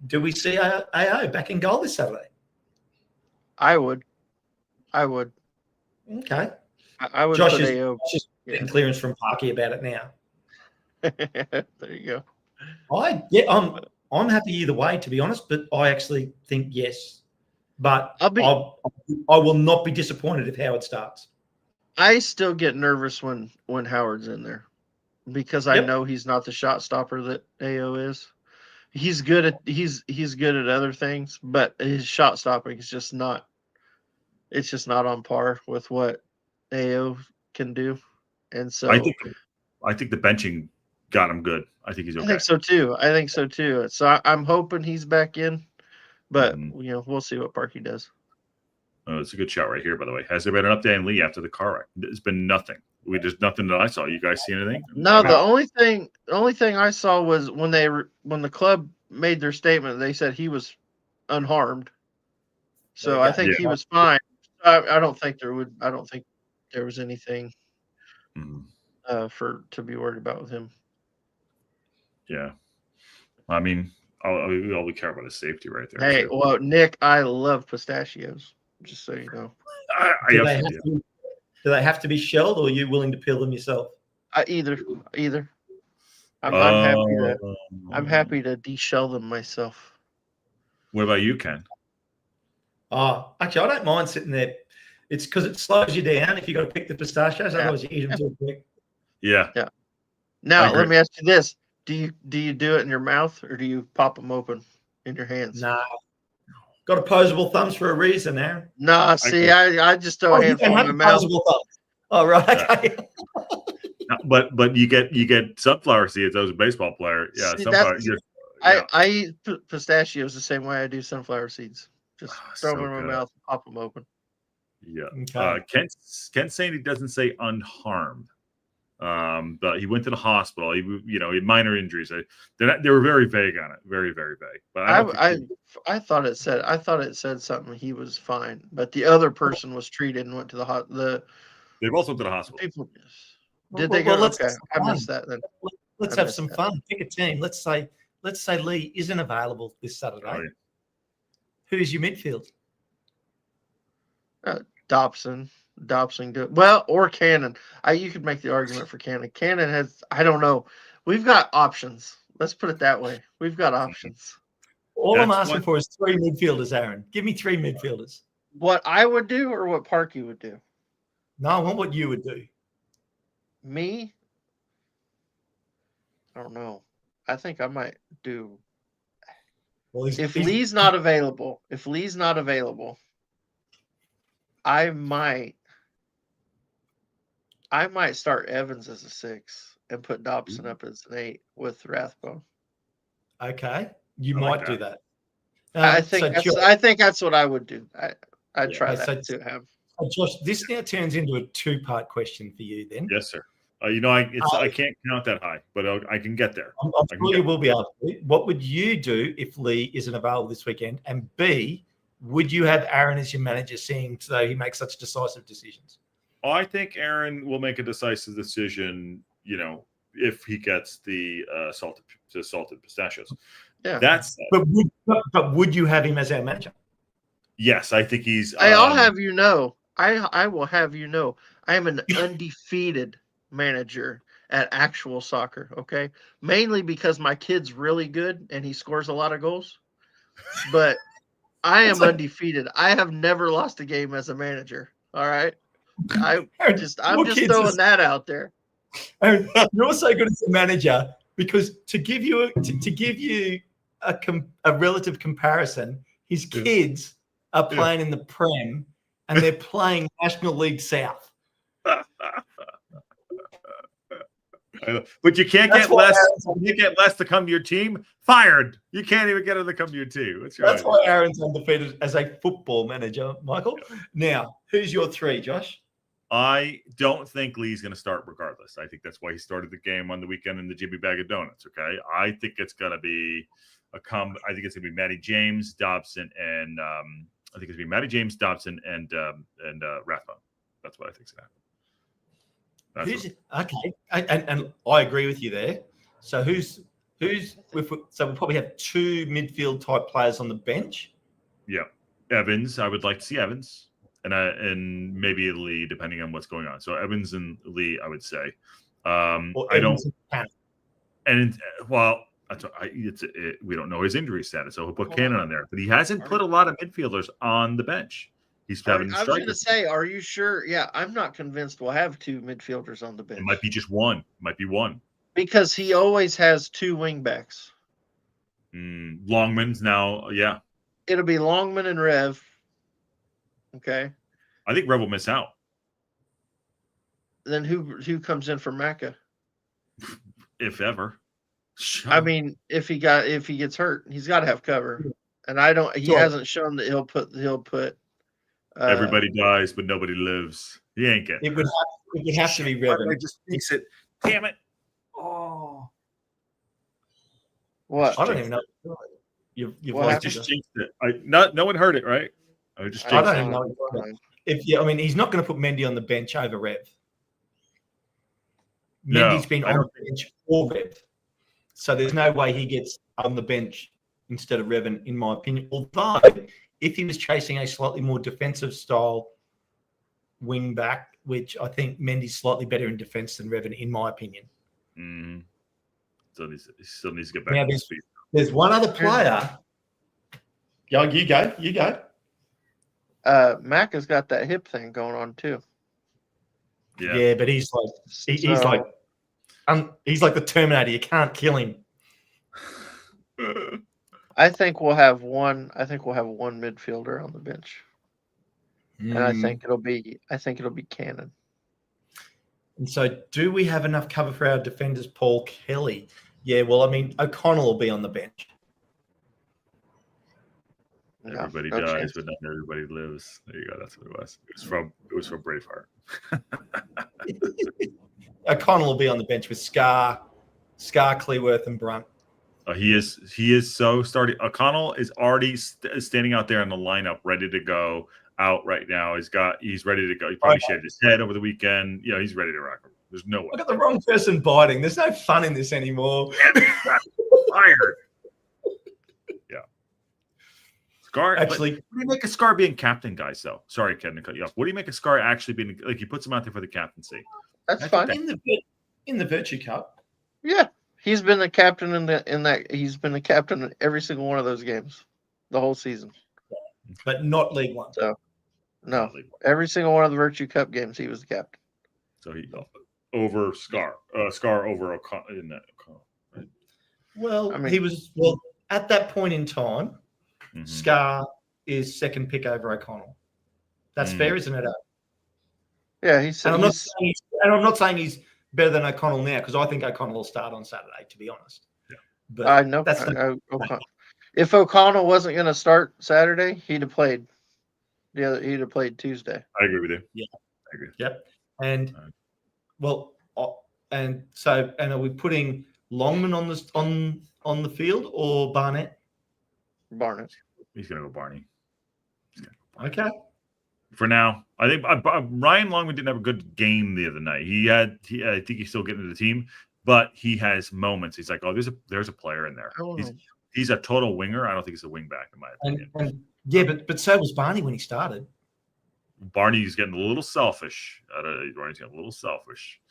Do we see AO back in goal this Saturday? I would. Okay. I would. Josh is just getting clearance from Parky about it now. There you go. I'm happy either way, to be honest, but I actually think yes. But I will not be disappointed if Howard starts. I still get nervous when Howard's in there because I know he's not the shot stopper that AO is. He's good at other things, but his shot stopping is just not. It's just not on par with what AO can do, and so I think the benching got him good. I think he's okay. I think so too. So I'm hoping he's back in, but we'll see what Parky does. Oh, it's a good shot right here, by the way. Has there been an update on Lee after the car wreck? There's been nothing. There's nothing that I saw. You guys see anything? No, the only thing I saw was when the club made their statement, they said he was unharmed. So I think he was fine. I don't think there would. I don't think there was anything to be worried about with him. Yeah, I mean, all we care about is safety right there. Hey, too. well, Nick, I love pistachios. Just so you know. Do they have to be shelled, or are you willing to peel them yourself? Either. I'm happy to deshell them myself. What about you, Ken? Oh, actually, I don't mind sitting there. It's because it slows you down if you got to pick the pistachios. Otherwise, you eat them too quick. Yeah. Now, let me ask you this: Do you do it in your mouth, or do you pop them open in your hands? Nah. Got opposable thumbs for a reason, Aaron. Nah, see, I just throw a handful in my mouth. Thumbs. Oh, right. Okay. But you get sunflower seeds. Those a baseball player. Yeah, See, sunflower. I eat pistachios the same way I do sunflower seeds. Just throw them in my mouth and pop them open. Yeah. Okay. Kent's saying he doesn't say unharmed. But he went to the hospital. He had minor injuries. They were very vague on it. Very, very vague. But I thought it said something. He was fine, but the other person was treated and went to the. They've also went to the hospital. People did they go? Okay, I missed that. Then let's have some fun. Pick a team. Let's say Lee isn't available this Saturday. Oh, yeah. Who's your midfield? Dobson well, or Cannon. You could make the argument for Cannon. Cannon has, I don't know. We've got options. Let's put it that way. We've got options. All I'm asking for is 3 midfielders, Aaron. Give me 3 midfielders. What I would do or what Parky would do? No, I want what you would do. Me? I don't know. I think I might do. Well, if Lee's not available, I might start Evans as a 6 and put Dobson up as an 8 with Rathbone. Okay, you might do that. I think that's what I would do. I'd try that too. Josh, this now turns into a 2-part question for you. Then, yes, sir. I can't count that high, but I can get there. I'm sure you will be able to. What would you do if Lee isn't available this weekend? And B, would you have Aaron as your manager, seeing so he makes such decisive decisions? I think Aaron will make a decisive decision, if he gets the salted pistachios. Yeah. But would you have him as our manager? Yes, I think he's. I'll have you know. I will have you know. I am an undefeated manager at actual soccer. Okay, mainly because my kid's really good and he scores a lot of goals. But I am undefeated. I have never lost a game as a manager. All right. I'm just throwing that out there. And you're so good as a manager because to give you a relative comparison, his kids are playing in the Prem and they're playing National League South. But you can't get less. You get less to come to your team. Fired. You can't even get them to come to your team. That's why Aaron's undefeated as a football manager, Michael. Yeah. Now, who's your 3, Josh? I don't think Lee's going to start regardless. I think that's why he started the game on the weekend in the Jimmy Bag of Donuts. Okay, I think it's going to be I think it's going to be Matty James, Dobson, and Rathbone. That's what I think is going to happen. Okay, and I agree with you there. So we'll probably have 2 midfield type players on the bench. Yeah, Evans. I would like to see Evans, and maybe Lee, depending on what's going on. So Evans and Lee, I would say. We don't know his injury status, so he'll put Cannon on there. But he hasn't put a lot of midfielders on the bench. He's having. I was going to say, are you sure? Yeah, I'm not convinced we'll have 2 midfielders on the bench. It might be just one. Might be one. Because he always has 2 wingbacks. Longman's now, yeah. It'll be Longman and Rev. Okay. I think Rev will miss out. Then who comes in for Macca? If ever. I mean, if he gets hurt, he's got to have cover. And he hasn't shown that he'll put. Everybody dies, but nobody lives. He ain't getting. It would have to be Rev. I just fix it. Damn it. Oh. What? I don't even know. You've just jinxed it. No one heard it, right? I don't even know. I mean, he's not going to put Mendy on the bench over Rev. No, Mendy's been on the bench for Rev, so there's no way he gets on the bench instead of Revan, in my opinion. Although, if he was chasing a slightly more defensive style wing back, which I think Mendy's slightly better in defense than Revan, in my opinion. Mm. So he still needs to get back Now, to his feet. There's one other player. Yeah, you go. You go. Mac has got that hip thing going on too. Yeah, but he's like he's like the Terminator. You can't kill him. I think we'll have one midfielder on the bench, and I think it'll be Cannon. And so, do we have enough cover for our defenders, Paul Kelly? Yeah, well, I mean, O'Connell will be on the bench. Everybody dies, but not everybody lives. There you go. That's what it was. It was from Braveheart. O'Connell will be on the bench with Scar, Cleworth, and Brunt. He is so starting. O'Connell is already standing out there in the lineup, ready to go out right now. He's ready to go. He probably shaved his head over the weekend. You know, he's ready to rock. There's no way. I got the wrong person biting. There's no fun in this anymore. Fired. Yeah. Scar. Actually, what do you make a Scar being captain, guys? Though, sorry, Ken, to cut you off. What do you make a Scar actually being like? He puts him out there for the captaincy. That's fine. In the Virtue Cup. Yeah, he's been the captain He's been the captain in every single one of those games, the whole season. But not League One. So, no, every single one of the Virtue Cup games, he was the captain. So he over Scar, Scar over O'Connell in that. Right? Well, I mean, he was at that point in time. Scar is second pick over O'Connell. That's fair, isn't it? Yeah, I'm not saying he's better than O'Connell now, because I think O'Connell will start on Saturday, to be honest. Yeah. But I know. If O'Connell wasn't going to start Saturday, he'd have played. Yeah, he'd have played Tuesday. I agree with you. Yeah, I agree. Yep. And and are we putting Longman on the field or Barnett? Barnett. He's going to go Barney. Okay. For now, I think Ryan Longman didn't have a good game the other night. I think he's still getting to the team, but he has moments. He's like, oh, there's a player in there. He's a total winger. I don't think he's a wing back in my opinion. But so was Barney when he started. Barney's getting a little selfish. Barney's getting a little selfish.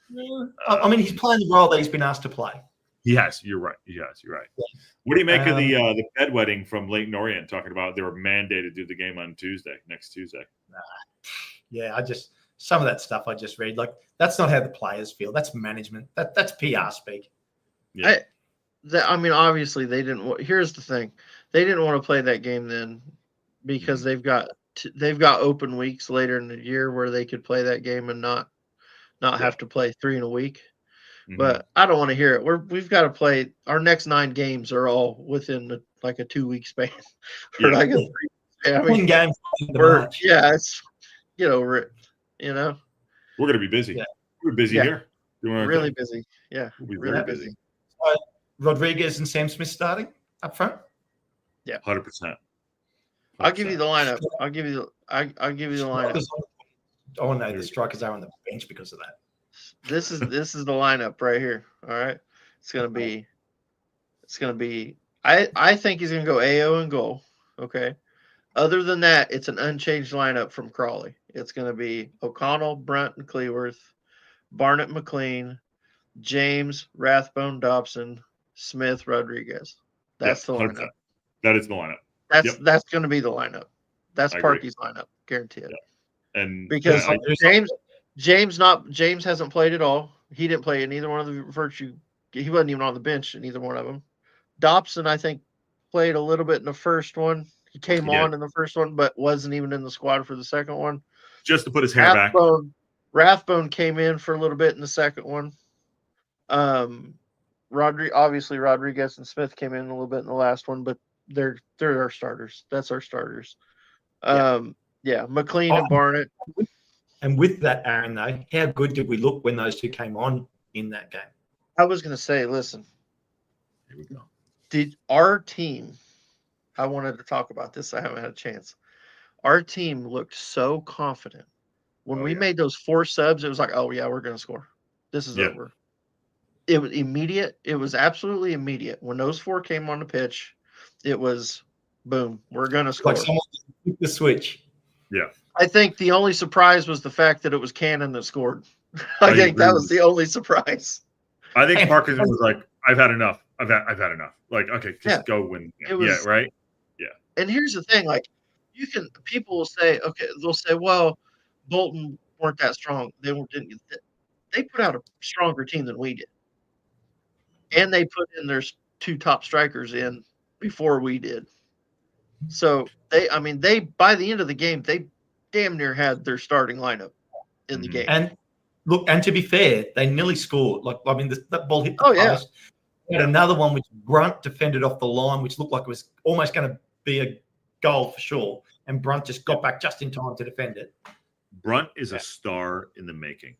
I mean, he's playing the role that he's been asked to play. He has. You're right. You're right. Yeah. What do you make of the bedwetting from Leighton Orient talking about they were mandated to do the game on next Tuesday? Yeah, some of that stuff I just read. Like, that's not how the players feel. That's management. That's PR speak. Yeah. I mean, obviously they didn't. Here's the thing: they didn't want to play that game then because they've got open weeks later in the year where they could play that game and not have to play 3 in a week. But I don't want to hear it. We've got to play. Our next 9 games are all within a 2-week span. Or like a 3. I mean, game. It's we're gonna be busy. Yeah. We're busy here. Really busy. Yeah, we'll be really busy. Rodriguez and Sam Smith starting up front. Yeah, 100%. I'll give you the lineup. I'll give you the lineup. Oh no, the strikers are on the bench because of that. This is the lineup right here. All right, it's gonna be. I think he's gonna go AO and goal. Okay. Other than that, it's an unchanged lineup from Crawley. It's gonna be O'Connell, Brunt, and Cleworth, Barnett, McLean, James, Rathbone, Dobson, Smith, Rodriguez. That's the lineup. That is the lineup. That's gonna be the lineup. That's Parky's lineup, guarantee it. Yeah. And because James hasn't played at all. He didn't play in either one of the Virtue. He wasn't even on the bench in either one of them. Dobson, I think, played a little bit in the first one. He came on in the first one, but wasn't even in the squad for the second one. Just to put his hair back. Rathbone came in for a little bit in the second one. Rodriguez and Smith came in a little bit in the last one, but they're our starters. That's our starters. McLean and Barnett. And with that, Aaron, though, how good did we look when those two came on in that game? I was going to say, listen. Here we go. Did our team? I wanted to talk about this. I haven't had a chance. our team looked so confident. When we made those 4 subs, it was like, oh, yeah, we're going to score. This is over. It was immediate. It was absolutely immediate. When those 4 came on the pitch, it was boom, we're going to score. Like someone flipped the switch. Yeah. I think the only surprise was the fact that it was Cannon that scored. I think that was the only surprise. I think Parkinson was like, I've had enough. I've had enough. Like, okay, just go win. Right. Yeah. And here's the thing, like, people will say, okay, they'll say, well, Bolton weren't that strong. They put out a stronger team than we did. And they put in their 2 top strikers in before we did. So they by the end of the game, they damn near had their starting lineup in the game. And look, and to be fair, they nearly scored. Like, I mean, that ball hit the post. We had another one which Brunt defended off the line, which looked like it was almost going to be a goal for sure. And Brunt just got back just in time to defend it. Brunt is a star in the making.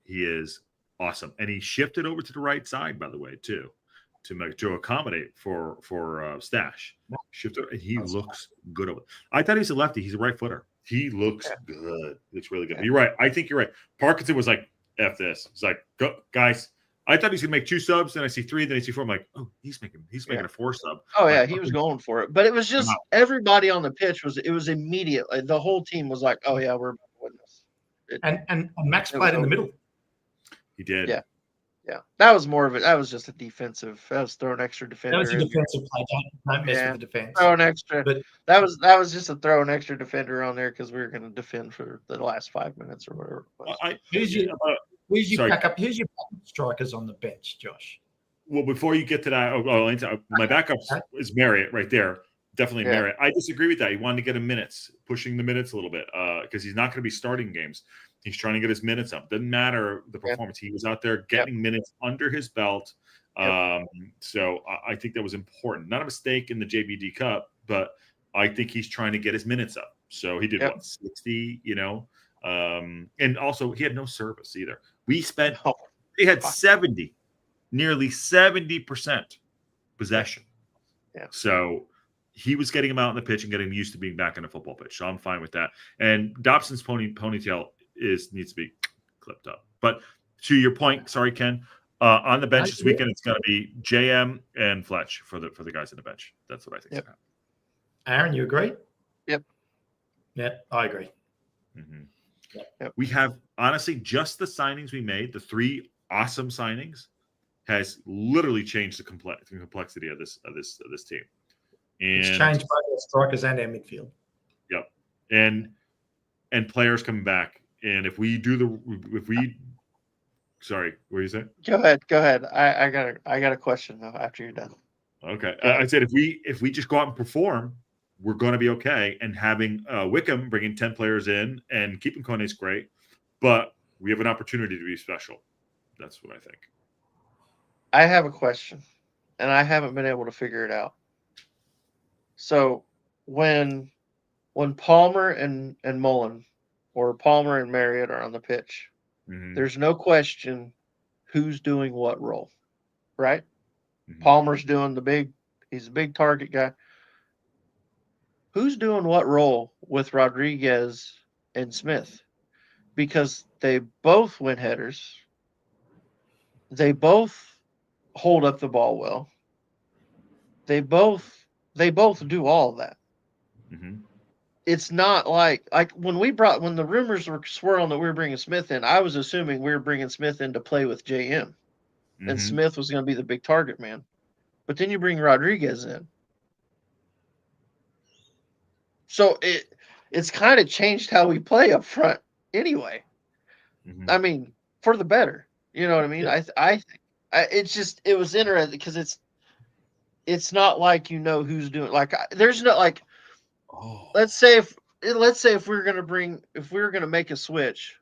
He is awesome. And he shifted over to the right side, by the way, too, to accommodate for Stash. Shifted, and he looks good over. I thought he's a lefty. He's a right footer. He looks good. He looks really good. You're right. I think you're right. Parkinson was like, F this. He's like, go, guys. I thought he's gonna make 2 subs, then I see 3, then I see 4. I'm like, oh, he's making a 4 sub. Oh yeah, he was going for it. But it was just everybody on the pitch was immediate. Like, the whole team was like, oh yeah, we're about to win this. And Max played in the middle. He did. Yeah. Yeah. That was more of it. That was just a defensive. That was throwing extra defender. That was a defensive play. Don't mess with the defense. Throw an extra. But that was just a throw an extra defender on there because we were going to defend for the last 5 minutes or whatever it was. Who's your backup strikers on the bench, Josh? Well, before you get to that, my backup is Marriott right there. Definitely Marriott. I disagree with that. He wanted to get him minutes, pushing the minutes a little bit because he's not going to be starting games. He's trying to get his minutes up. Doesn't matter the performance. He was out there getting minutes under his belt. So I think that was important. Not a mistake in the JBD Cup, but I think he's trying to get his minutes up. So he did 60, and also he had no service either. We spent, they had 70, nearly 70% possession. Yeah. So he was getting him out on the pitch and getting him used to being back on the football pitch. So I'm fine with that. And Dobson's ponytail needs to be clipped up. But to your point, sorry, Ken, on the bench this weekend, it's going to be JM and Fletch for the guys on the bench. That's what I think. Yep. Aaron, you agree? Yep. Yeah, I agree. Mm-hmm. Yep. We have, honestly, just the signings we made, the 3 awesome signings, has literally changed the complexity of this team. And it's changed both our strikers and our midfield. Yep. And players coming back. And sorry, what do you say? Go ahead. I got a question though after you're done. Okay. I said if we just go out and perform, we're going to be okay. And having Wickham bringing 10 players in and keeping Kone's great, but we have an opportunity to be special. That's what I think. I have a question, and I haven't been able to figure it out. So when Palmer and Mullen or Palmer and Marriott are on the pitch, there's no question who's doing what role, right? Palmer's doing he's a big target guy. Who's doing what role with Rodriguez and Smith? Because they both win headers. They both hold up the ball well. They both do all of that. It's not like when the rumors were swirling that we were bringing Smith in, I was assuming we were bringing Smith in to play with JM, and Smith was going to be the big target man. But then you bring Rodriguez in, so it's kind of changed how we play up front anyway. I mean, for the better. You know what I mean? Yeah. It was interesting because it's not like who's doing there's no let's say if we're gonna make a switch,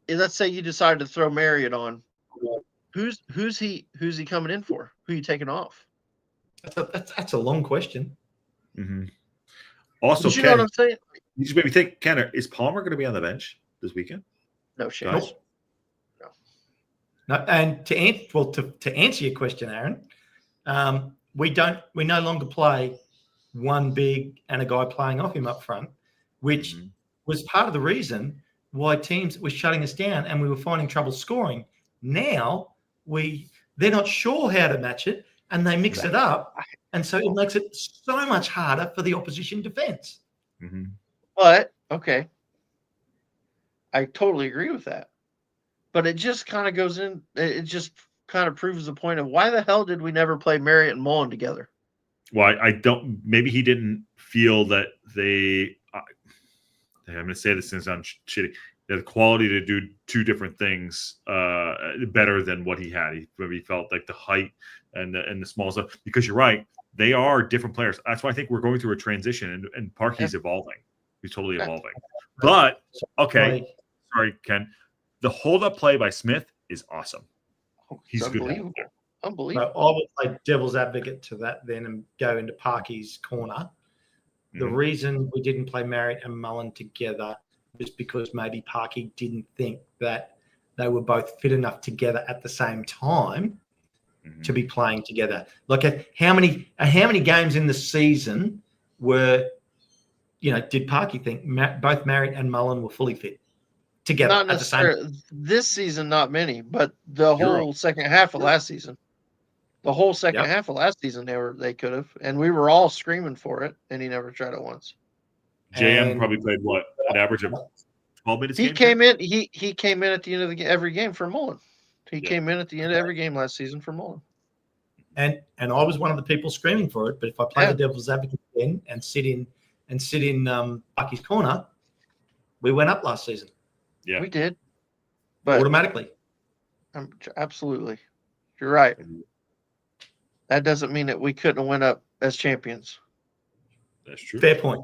let's say you decided to throw Marriott on, who's he coming in for? Who are you taking off? That's a long question. Also, you know what I'm saying? You just made me think, Ken, is Palmer going to be on the bench this weekend? No shit. No. And to answer your question, Aaron, we no longer play one big and a guy playing off him up front, which was part of the reason why teams were shutting us down and we were finding trouble scoring. Now they're not sure how to match it and they mix it up. And so it makes it so much harder for the opposition defense. Mm-hmm. But, okay. I totally agree with that. But it just kind of goes in, it just kind of proves the point of why the hell did we never play Marriott and Mullen together? Well, I don't, maybe he didn't feel that I'm going to say this since I'm shitty. They had the quality to do two different things better than what he had. He maybe felt like the height and the small stuff. Because you're right, they are different players. That's why I think we're going through a transition, and Parky's evolving. He's totally evolving. But okay, sorry, Ken. The hold-up play by Smith is awesome. He's unbelievable. Good. Unbelievable. So I would play devil's advocate to that then and go into Parky's corner. The reason we didn't play Marriott and Mullen together was because maybe Parky didn't think that they were both fit enough together at the same time to be playing together. Like how many games in the season were, did Parky think both Marriott and Mullen were fully fit together not at the same time? This season, not many, but the whole second half of last season. The whole second half of last season, they could have, and we were all screaming for it, and he never tried it once. JM probably played what, an average of 12 minutes. He came in. He came in at the end of every game for Mullen. He came in at the end of every game last season for Mullen. And I was one of the people screaming for it. But if I play the devil's advocate again and sit in Parky's corner, we went up last season. Yeah, we did, but automatically. Absolutely, you're right. That doesn't mean that we couldn't have went up as champions. That's true. Fair point.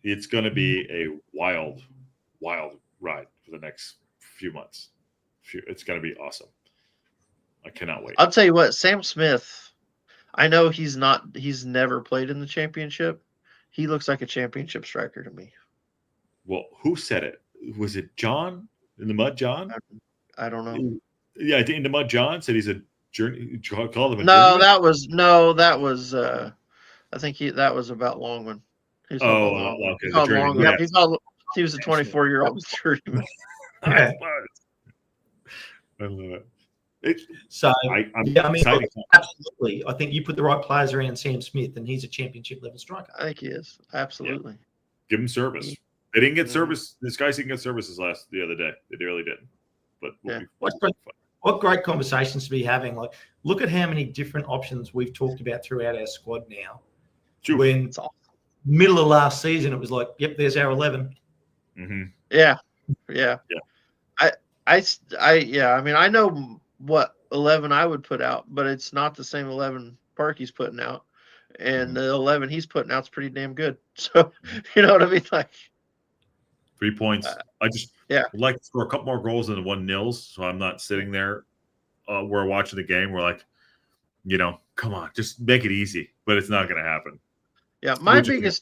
It's going to be a wild ride for the next few months. It's going to be awesome. I cannot wait. I'll tell you what, Sam Smith, I know he's never played in the championship. He looks like a championship striker to me. Well, who said it? Was it John in the Mud? John? I don't know. Yeah, in the Mud, John said he's a journey. Called him a no, that was. I think that was about Longman. Okay. Longman. He was a 24-year-old journeyman. I love it. Absolutely. I think you put the right players around Sam Smith, and he's a championship level striker. I think he is. Absolutely. Yeah. Give him service. They didn't get service. This guy didn't get services the other day. They really didn't. But what great conversations to be having. Like, look at how many different options we've talked about throughout our squad now. True. When middle of last season, it was like, yep, there's our 11. Mm-hmm. Yeah. I mean, I know what 11 I would put out, but it's not the same 11 Parky's putting out, and the 11 he's putting out's pretty damn good. So, you know what I mean? Like 3 points. I just would like to score a couple more goals than the 1-0, so I'm not sitting there. We're watching the game. We're like, come on, just make it easy. But it's not going to happen. Yeah, my biggest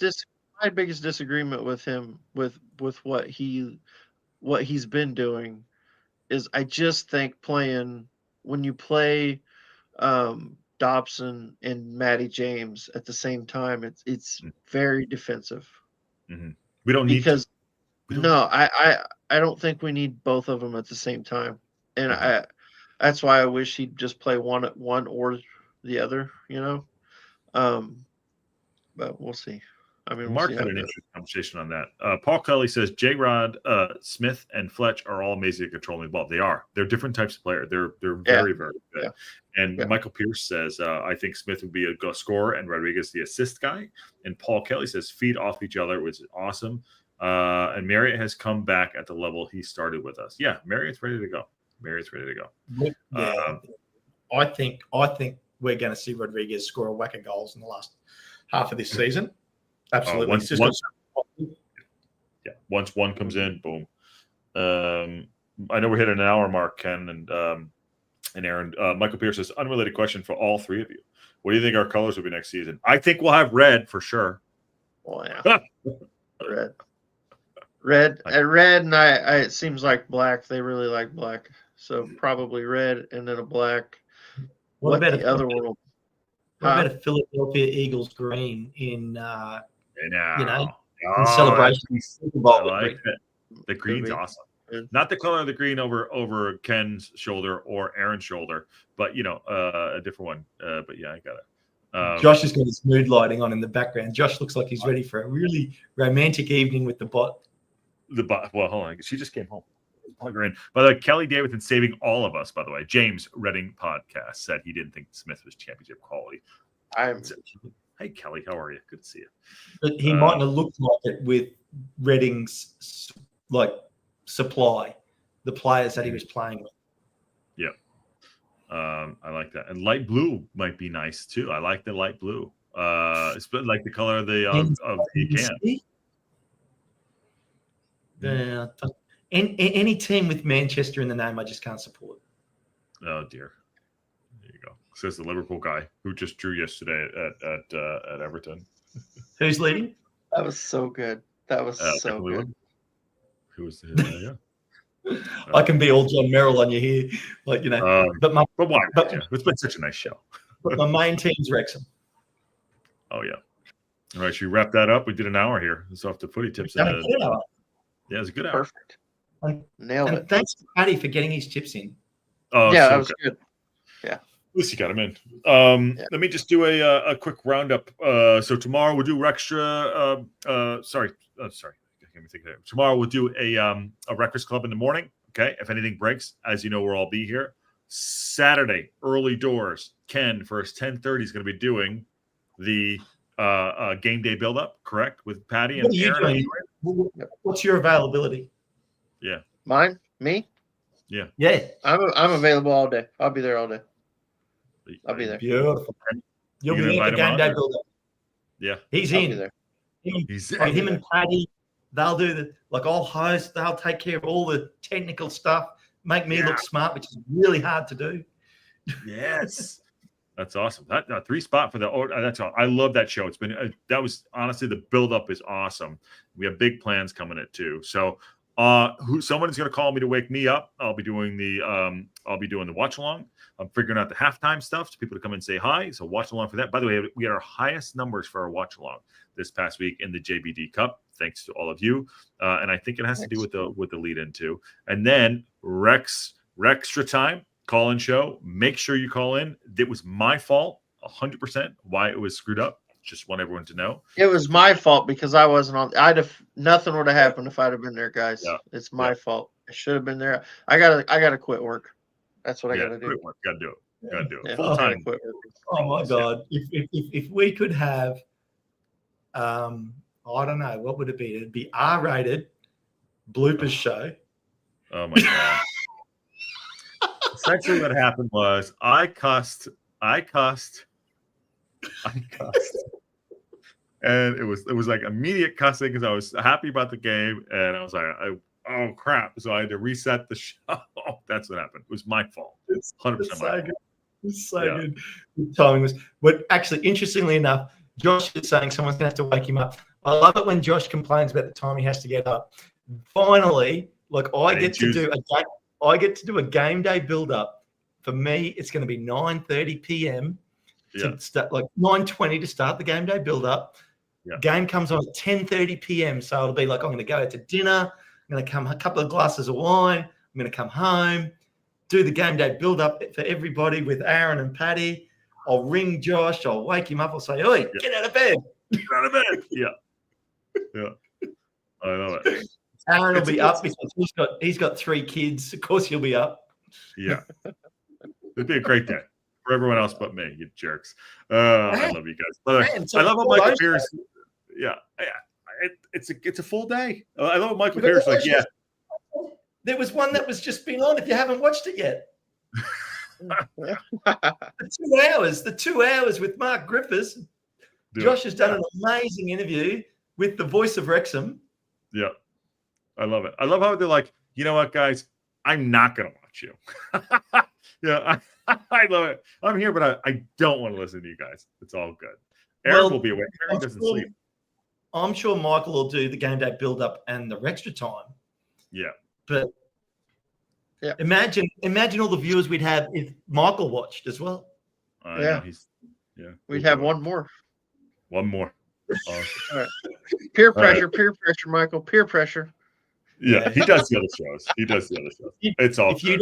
disagreement with him with what he's been doing is I just think when you play Dobson and Matty James at the same time, it's very defensive. Mm-hmm. We don't need to. I don't think we need both of them at the same time, and that's why I wish he'd just play one or the other. But we'll see. I mean, Mark had an interesting conversation on that. Paul Kelly says J-Rod, Smith, and Fletch are all amazing at controlling the ball. They are. They're different types of player. They're very, very good. Yeah. And Michael Pierce says, I think Smith would be a go scorer and Rodriguez the assist guy. And Paul Kelly says feed off each other, which is awesome. And Marriott has come back at the level he started with us. Yeah, Marriott's ready to go. Yeah. I think we're going to see Rodriguez score a whack of goals in the last half of this season. Absolutely. Once one comes in, boom. I know we're hitting an hour mark, Ken and Aaron. Michael Pierce says, unrelated question for all three of you. What do you think our colors will be next season? I think we'll have red for sure. Oh yeah, red, and I. It seems like black. They really like black, so probably red and then a black. What about the other one? What about a Philadelphia Eagles green in in Oh, celebration? I like it. The green's awesome. Not the color of the green over Ken's shoulder or Aaron's shoulder, but a different one. But yeah, I got it. Josh has got his mood lighting on in the background. Josh looks like he's ready for a really romantic evening with the bot. Well, hold on. She just came home. Plug her in. By the way, Kelly Davidson saving all of us, by the way. James Redding podcast said he didn't think Smith was championship quality. Hey, Kelly, how are you? Good to see you. But he might not look like it with Redding's supply, the players that he was playing with. Yeah. I like that. And light blue might be nice too. I like the light blue. It's like the color of the can. Yeah. Any team with Manchester in the name, I just can't support. Oh dear. There you go. Says the Liverpool guy who just drew yesterday at Everton. Who's leading? That was so good. That was so good. Who was I can be all John Merrill on you here, but why? But it's been such a nice show. But my main team's Wrexham. Oh yeah. All right, should we wrap that up? We did an hour here. It's off the footy tips. Yeah, it was a good hour. Perfect. Nailed it. Thanks to Paddy for getting his tips in. Oh yeah, that was good. Yeah. At least you got him in. Let me just do a quick roundup. So tomorrow we'll do Rextra. Sorry. Let me think of it. Tomorrow we'll do a Breakfast Club in the morning. Okay. If anything breaks, as you know, we'll all be here. Saturday, early doors. Ken, for his 10:30 is going to be doing the game day build-up, correct? With Patty and Aaron. What's your availability? Yeah. Mine? Me? Yeah. Yeah. I'm available all day. I'll be there all day. I'll be there. Beautiful. You'll be there for game day build-up. Yeah. He's in. There. Him and Paddy, they'll do I'll host, they'll take care of all the technical stuff, make me look smart, which is really hard to do. Yes. That's awesome. That 3-spot for that's all. I love that show. It's been that was honestly the build-up is awesome. We have big plans coming in too. So someone is going to call me to wake me up. I'll be doing the watch along. I'm figuring out the halftime stuff so people to come and say hi. So watch along for that. By the way, we had our highest numbers for our watch along this past week in the JBD Cup, thanks to all of you. And I think it has to do with the lead in too. And then Rextra time call-in show. Make sure you call in. It was my fault, 100%. Why it was screwed up. Just want everyone to know. It was my fault because I wasn't on. Nothing would have happened if I'd have been there, guys. Yeah. It's my fault. I should have been there. I gotta quit work. That's what I gotta do. Quit work. Gotta do it. Gotta do it. Yeah, Full time. Oh my God! If we could have, I don't know, what would it be? It'd be R-rated bloopers show. Oh my God! Essentially, what happened was I cussed, and it was like immediate cussing because I was happy about the game, and I was like, oh crap! So I had to reset the show. That's what happened. It was my fault. It's 100% my fault. It's so good. The timing was. But actually, interestingly enough, Josh is saying someone's gonna have to wake him up. I love it when Josh complains about the time he has to get up. Finally, I get to do a game day build up. For me, it's going to be 9:30 p.m. to start, 9:20 to start the game day build up. Yeah. Game comes on at 10:30 p.m. So it'll be I'm going to go out to dinner. I'm going to come a couple of glasses of wine. I'm going to come home, do the game day build up for everybody with Aaron and Paddy. I'll ring Josh. I'll wake him up. I'll say, "Oi, get out of bed! Get out of bed!" Yeah. I love it. Aaron will be up because he's got 3 kids. Of course, he'll be up. Yeah. It'd be a great day for everyone else but me, you jerks. I love you guys. I love how Michael Pierce. Yeah. It's a full day. I love how Michael Pierce There was one that was just been on if you haven't watched it yet. The 2 hours with Mark Griffiths. Josh has done an amazing interview with the voice of Wrexham. Yeah. I love it. I love how they're like, you know what, guys? I'm not going to watch you. Yeah, I love it. I'm here, but I don't want to listen to you guys. It's all good. Aaron will be awake. Aaron doesn't sleep. I'm sure Michael will do the game day build-up and the extra time. Yeah. But imagine all the viewers we'd have if Michael watched as well. Yeah. Yeah. We'd have one more. One more. All right. Peer All right. pressure, Michael. Peer pressure. Yeah, he does the other shows. He does the other shows. It's all good.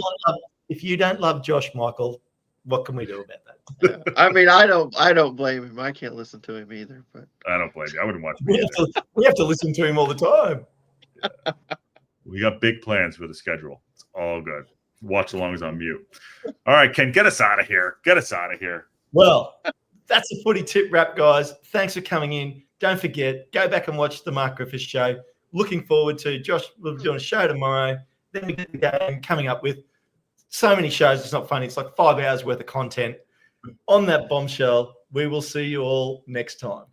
If you don't love Josh, Michael, what can we do about that? Yeah. I mean, I don't blame him. I can't listen to him either. But I don't blame you. I wouldn't watch me either. We have to listen to him all the time. We got big plans for the schedule. It's all good. Watch along as on mute. All right, Ken, get us out of here. Get us out of here. Well, that's a footy tip wrap, guys. Thanks for coming in. Don't forget, go back and watch the Mark Griffiths show. Looking forward to Josh. We'll be doing a show tomorrow. Then we get the game coming up with so many shows. It's not funny. It's like 5 hours worth of content. On that bombshell, we will see you all next time.